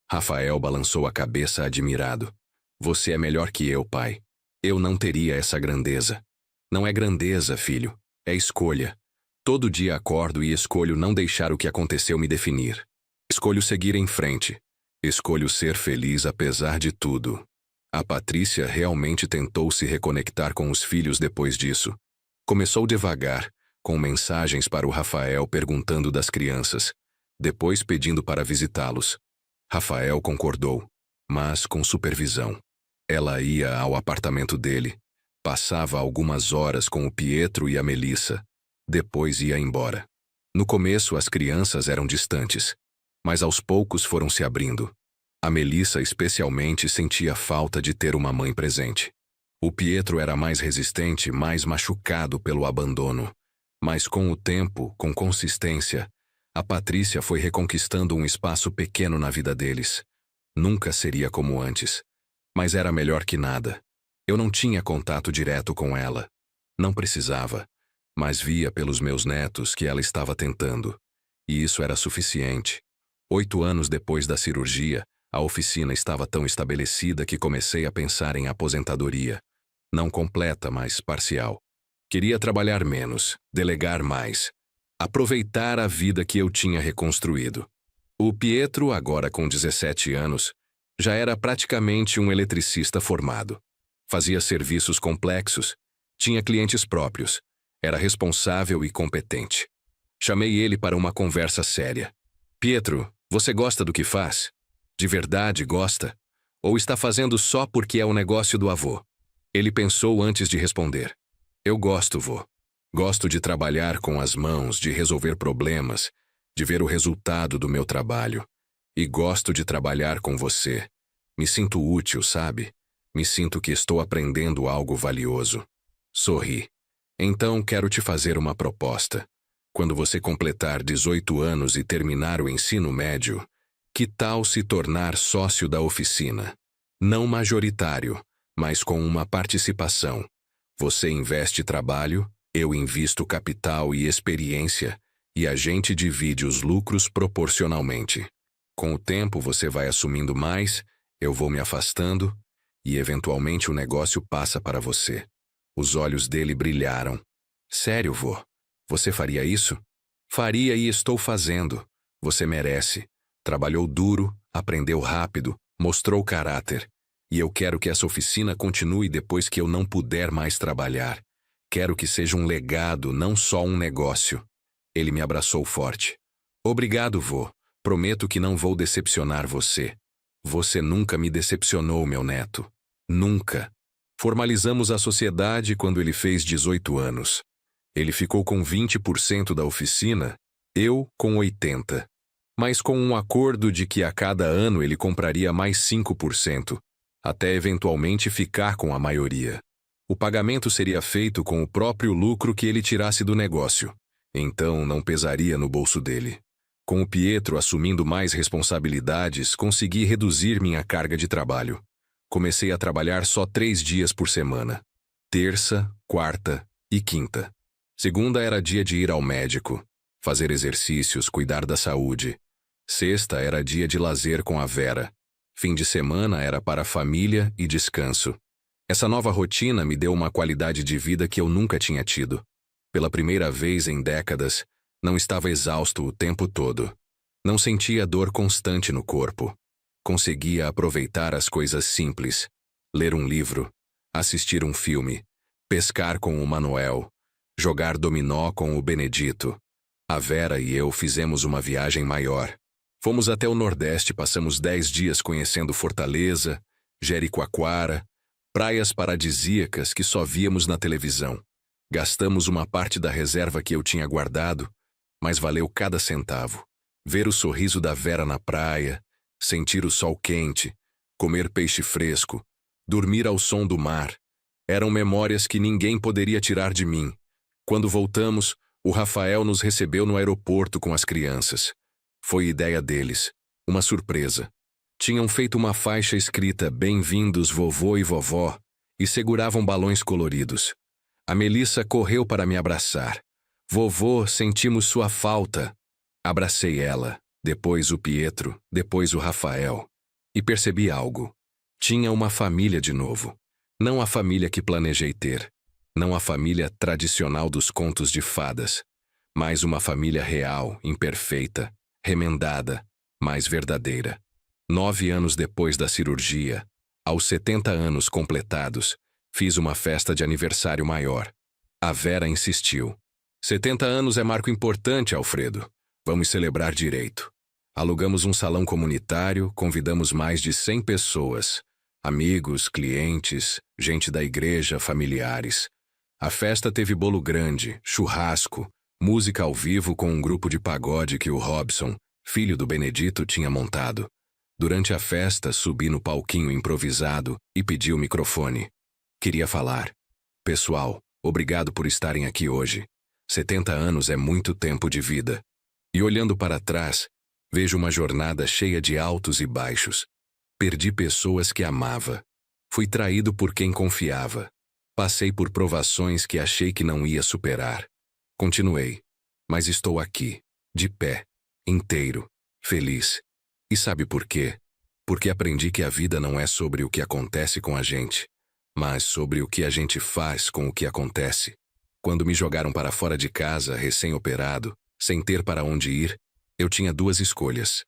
Rafael balançou a cabeça admirado. Você é melhor que eu, pai. Eu não teria essa grandeza. Não é grandeza, filho. É escolha. Todo dia acordo e escolho não deixar o que aconteceu me definir. Escolho seguir em frente. Escolho ser feliz apesar de tudo. A Patrícia realmente tentou se reconectar com os filhos depois disso. Começou devagar, com mensagens para o Rafael perguntando das crianças, depois pedindo para visitá-los. Rafael concordou, mas com supervisão. Ela ia ao apartamento dele, passava algumas horas com o Pietro e a Melissa, depois ia embora. No começo as crianças eram distantes, mas aos poucos foram se abrindo. A Melissa especialmente sentia falta de ter uma mãe presente. O Pietro era mais resistente, mais machucado pelo abandono. Mas com o tempo, com consistência, a Patrícia foi reconquistando um espaço pequeno na vida deles. Nunca seria como antes, mas era melhor que nada. Eu não tinha contato direto com ela. Não precisava, mas via pelos meus netos que ela estava tentando. E isso era suficiente. 8 anos depois da cirurgia, a oficina estava tão estabelecida que comecei a pensar em aposentadoria. Não completa, mas parcial. Queria trabalhar menos, delegar mais. Aproveitar a vida que eu tinha reconstruído. O Pietro, agora com 17 anos, já era praticamente um eletricista formado. Fazia serviços complexos, tinha clientes próprios, era responsável e competente. Chamei ele para uma conversa séria. Pietro, você gosta do que faz? De verdade gosta? Ou está fazendo só porque é o negócio do avô? Ele pensou antes de responder. Eu gosto, vô. Gosto de trabalhar com as mãos, de resolver problemas, de ver o resultado do meu trabalho. E gosto de trabalhar com você. Me sinto útil, sabe? Me sinto que estou aprendendo algo valioso. Sorri. Então quero te fazer uma proposta. Quando você completar 18 anos e terminar o ensino médio, que tal se tornar sócio da oficina? Não majoritário, mas com uma participação. Você investe trabalho, eu invisto capital e experiência, e a gente divide os lucros proporcionalmente. Com o tempo você vai assumindo mais, eu vou me afastando, e eventualmente o negócio passa para você. Os olhos dele brilharam. Sério, vô? Você faria isso? Faria e estou fazendo. Você merece. Trabalhou duro, aprendeu rápido, mostrou caráter. E eu quero que essa oficina continue depois que eu não puder mais trabalhar. Quero que seja um legado, não só um negócio. Ele me abraçou forte. Obrigado, vô. Prometo que não vou decepcionar você. Você nunca me decepcionou, meu neto. Nunca. Formalizamos a sociedade quando ele fez 18 anos. Ele ficou com 20% da oficina, eu com 80%. Mas com um acordo de que a cada ano ele compraria mais 5%, até eventualmente ficar com a maioria. O pagamento seria feito com o próprio lucro que ele tirasse do negócio, então não pesaria no bolso dele. Com o Pietro assumindo mais responsabilidades, consegui reduzir minha carga de trabalho. Comecei a trabalhar só 3 dias por semana. Terça, quarta e quinta. Segunda era dia de ir ao médico, fazer exercícios, cuidar da saúde. Sexta era dia de lazer com a Vera. Fim de semana era para família e descanso. Essa nova rotina me deu uma qualidade de vida que eu nunca tinha tido. Pela primeira vez em décadas, não estava exausto o tempo todo. Não sentia dor constante no corpo. Conseguia aproveitar as coisas simples. Ler um livro, assistir um filme, pescar com o Manuel, jogar dominó com o Benedito. A Vera e eu fizemos uma viagem maior. Fomos até o Nordeste, passamos 10 dias conhecendo Fortaleza, Jericoacoara, praias paradisíacas que só víamos na televisão. Gastamos uma parte da reserva que eu tinha guardado, mas valeu cada centavo. Ver o sorriso da Vera na praia, sentir o sol quente, comer peixe fresco, dormir ao som do mar. Eram memórias que ninguém poderia tirar de mim. Quando voltamos, o Rafael nos recebeu no aeroporto com as crianças. Foi ideia deles, uma surpresa. Tinham feito uma faixa escrita "Bem-vindos, vovô e vovó" e seguravam balões coloridos. A Melissa correu para me abraçar. "Vovô, sentimos sua falta." Abracei ela, depois o Pietro, depois o Rafael. E percebi algo. Tinha uma família de novo. Não a família que planejei ter. Não a família tradicional dos contos de fadas. Mas uma família real, imperfeita, remendada, mas verdadeira. 9 anos depois da cirurgia, aos 70 anos completados, fiz uma festa de aniversário maior. A Vera insistiu. 70 anos é marco importante, Alfredo. Vamos celebrar direito. Alugamos um salão comunitário, convidamos mais de 100 pessoas. Amigos, clientes, gente da igreja, familiares. A festa teve bolo grande, churrasco, música ao vivo com um grupo de pagode que o Robson, filho do Benedito, tinha montado. Durante a festa, subi no palquinho improvisado e pedi o microfone. Queria falar. Pessoal, obrigado por estarem aqui hoje. 70 anos é muito tempo de vida. E olhando para trás, vejo uma jornada cheia de altos e baixos. Perdi pessoas que amava. Fui traído por quem confiava. Passei por provações que achei que não ia superar. Continuei. Mas estou aqui, de pé, inteiro, feliz. E sabe por quê? Porque aprendi que a vida não é sobre o que acontece com a gente, mas sobre o que a gente faz com o que acontece. Quando me jogaram para fora de casa, recém-operado, sem ter para onde ir, eu tinha 2 escolhas: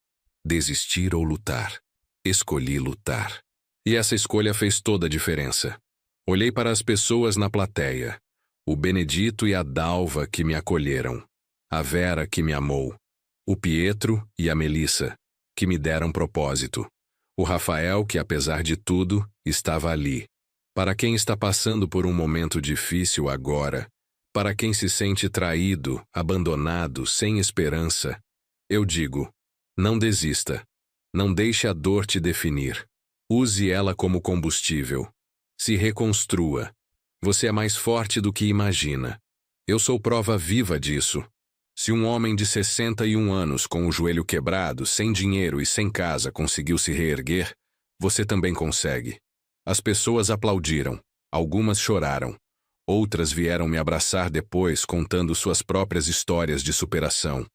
desistir ou lutar. Escolhi lutar. E essa escolha fez toda a diferença. Olhei para as pessoas na plateia. O Benedito e a Dalva que me acolheram. A Vera que me amou. O Pietro e a Melissa, que me deram propósito. O Rafael que, apesar de tudo, estava ali. Para quem está passando por um momento difícil agora, para quem se sente traído, abandonado, sem esperança, eu digo: não desista. Não deixe a dor te definir. Use ela como combustível. Se reconstrua. Você é mais forte do que imagina. Eu sou prova viva disso. Se um homem de 61 anos com o joelho quebrado, sem dinheiro e sem casa conseguiu se reerguer, você também consegue. As pessoas aplaudiram. Algumas choraram. Outras vieram me abraçar depois contando suas próprias histórias de superação.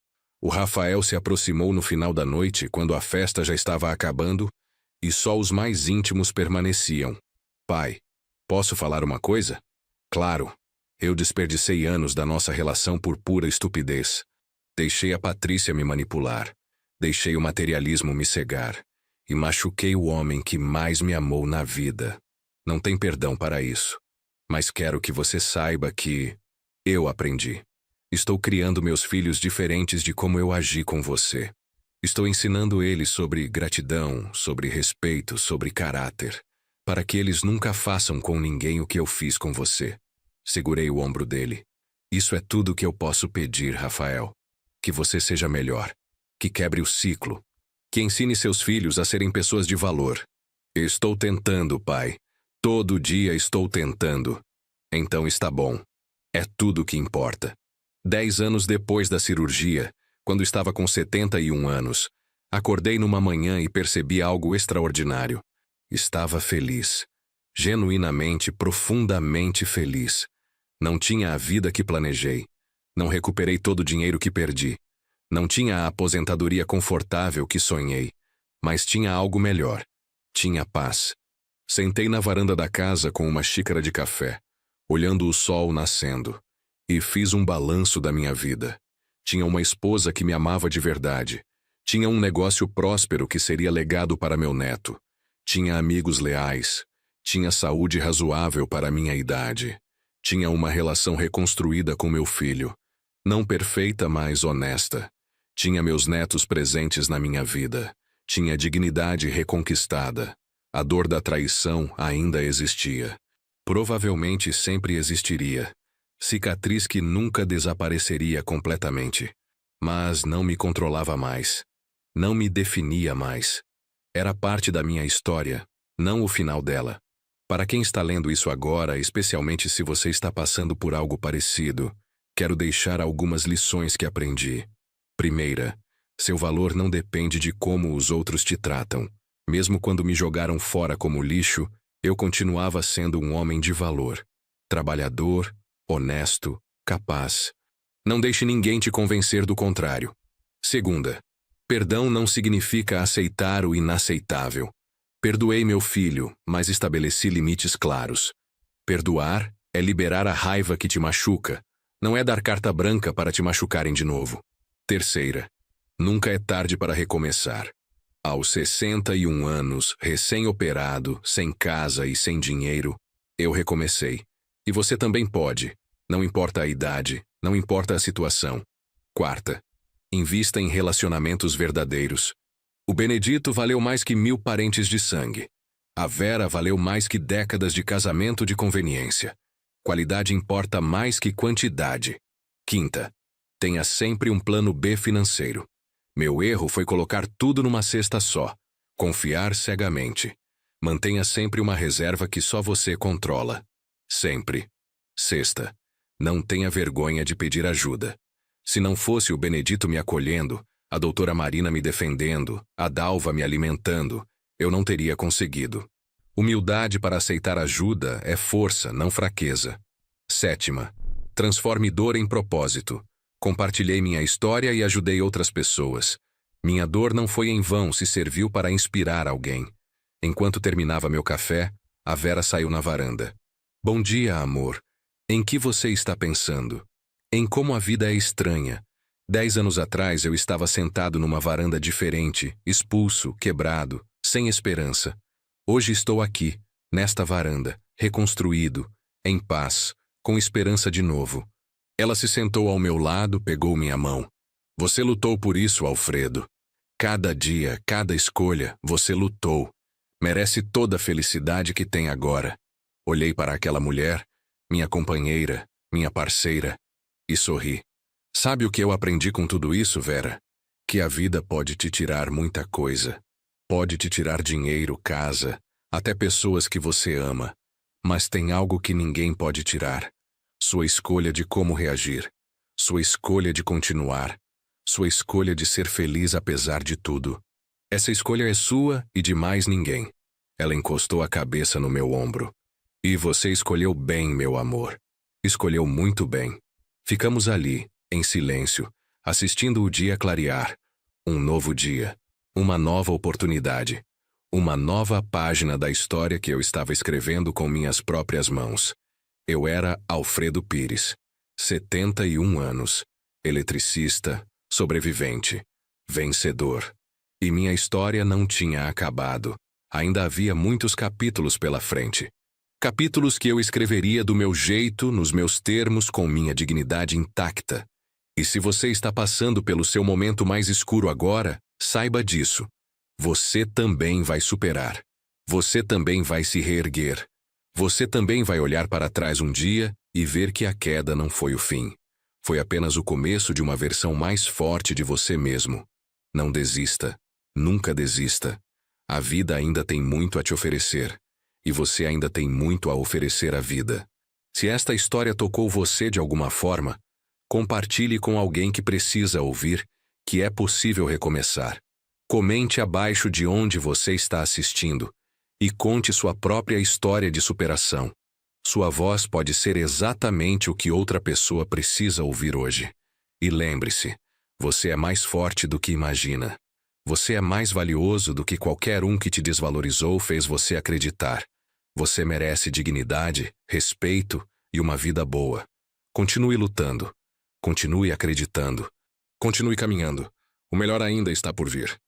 O Rafael se aproximou no final da noite, quando a festa já estava acabando, e só os mais íntimos permaneciam. Pai, posso falar uma coisa? Claro. Eu desperdicei anos da nossa relação por pura estupidez. Deixei a Patrícia me manipular. Deixei o materialismo me cegar. E machuquei o homem que mais me amou na vida. Não tem perdão para isso. Mas quero que você saiba que eu aprendi. Estou criando meus filhos diferentes de como eu agi com você. Estou ensinando eles sobre gratidão, sobre respeito, sobre caráter, para que eles nunca façam com ninguém o que eu fiz com você. Segurei o ombro dele. Isso é tudo o que eu posso pedir, Rafael. Que você seja melhor. Que quebre o ciclo. Que ensine seus filhos a serem pessoas de valor. Estou tentando, pai. Todo dia estou tentando. Então está bom. É tudo o que importa. 10 anos depois da cirurgia, quando estava com 71 anos, acordei numa manhã e percebi algo extraordinário. Estava feliz. Genuinamente, profundamente feliz. Não tinha a vida que planejei. Não recuperei todo o dinheiro que perdi. Não tinha a aposentadoria confortável que sonhei. Mas tinha algo melhor. Tinha paz. Sentei na varanda da casa com uma xícara de café, olhando o sol nascendo, e fiz um balanço da minha vida. Tinha uma esposa que me amava de verdade. Tinha um negócio próspero que seria legado para meu neto. Tinha amigos leais. Tinha saúde razoável para minha idade. Tinha uma relação reconstruída com meu filho. Não perfeita, mas honesta. Tinha meus netos presentes na minha vida. Tinha dignidade reconquistada. A dor da traição ainda existia. Provavelmente sempre existiria. Cicatriz que nunca desapareceria completamente. Mas não me controlava mais. Não me definia mais. Era parte da minha história, não o final dela. Para quem está lendo isso agora, especialmente se você está passando por algo parecido, quero deixar algumas lições que aprendi. Primeira, seu valor não depende de como os outros te tratam. Mesmo quando me jogaram fora como lixo, eu continuava sendo um homem de valor. Trabalhador, honesto, capaz. Não deixe ninguém te convencer do contrário. Segunda, perdão não significa aceitar o inaceitável. Perdoei meu filho, mas estabeleci limites claros. Perdoar é liberar a raiva que te machuca. Não é dar carta branca para te machucarem de novo. Terceira, nunca é tarde para recomeçar. Aos 61 anos, recém-operado, sem casa e sem dinheiro, eu recomecei. E você também pode. Não importa a idade, não importa a situação. Quarta, invista em relacionamentos verdadeiros. O Benedito valeu mais que 1000 parentes de sangue. A Vera valeu mais que décadas de casamento de conveniência. Qualidade importa mais que quantidade. Quinta, tenha sempre um plano B financeiro. Meu erro foi colocar tudo numa cesta só. Confiar cegamente. Mantenha sempre uma reserva que só você controla. Sempre. Sexta, não tenha vergonha de pedir ajuda. Se não fosse o Benedito me acolhendo, a doutora Marina me defendendo, a Dalva me alimentando, eu não teria conseguido. Humildade para aceitar ajuda é força, não fraqueza. Sétima, transforme dor em propósito. Compartilhei minha história e ajudei outras pessoas. Minha dor não foi em vão se serviu para inspirar alguém. Enquanto terminava meu café, a Vera saiu na varanda. Bom dia, amor. Em que você está pensando? Em como a vida é estranha. 10 anos atrás eu estava sentado numa varanda diferente, expulso, quebrado, sem esperança. Hoje estou aqui, nesta varanda, reconstruído, em paz, com esperança de novo. Ela se sentou ao meu lado, pegou minha mão. Você lutou por isso, Alfredo. Cada dia, cada escolha, você lutou. Merece toda a felicidade que tem agora. Olhei para aquela mulher, minha companheira, minha parceira, e sorri. Sabe o que eu aprendi com tudo isso, Vera? Que a vida pode te tirar muita coisa. Pode te tirar dinheiro, casa, até pessoas que você ama. Mas tem algo que ninguém pode tirar. Sua escolha de como reagir. Sua escolha de continuar. Sua escolha de ser feliz apesar de tudo. Essa escolha é sua e de mais ninguém. Ela encostou a cabeça no meu ombro. E você escolheu bem, meu amor. Escolheu muito bem. Ficamos ali, em silêncio, assistindo o dia clarear. Um novo dia. Uma nova oportunidade. Uma nova página da história que eu estava escrevendo com minhas próprias mãos. Eu era Alfredo Pires, 71 anos, eletricista, sobrevivente, vencedor. E minha história não tinha acabado. Ainda havia muitos capítulos pela frente. Capítulos que eu escreveria do meu jeito, nos meus termos, com minha dignidade intacta. E se você está passando pelo seu momento mais escuro agora, saiba disso. Você também vai superar. Você também vai se reerguer. Você também vai olhar para trás um dia e ver que a queda não foi o fim. Foi apenas o começo de uma versão mais forte de você mesmo. Não desista. Nunca desista. A vida ainda tem muito a te oferecer. E você ainda tem muito a oferecer à vida. Se esta história tocou você de alguma forma, compartilhe com alguém que precisa ouvir que é possível recomeçar. Comente abaixo de onde você está assistindo e conte sua própria história de superação. Sua voz pode ser exatamente o que outra pessoa precisa ouvir hoje. E lembre-se, você é mais forte do que imagina. Você é mais valioso do que qualquer um que te desvalorizou fez você acreditar. Você merece dignidade, respeito e uma vida boa. Continue lutando. Continue acreditando. Continue caminhando. O melhor ainda está por vir.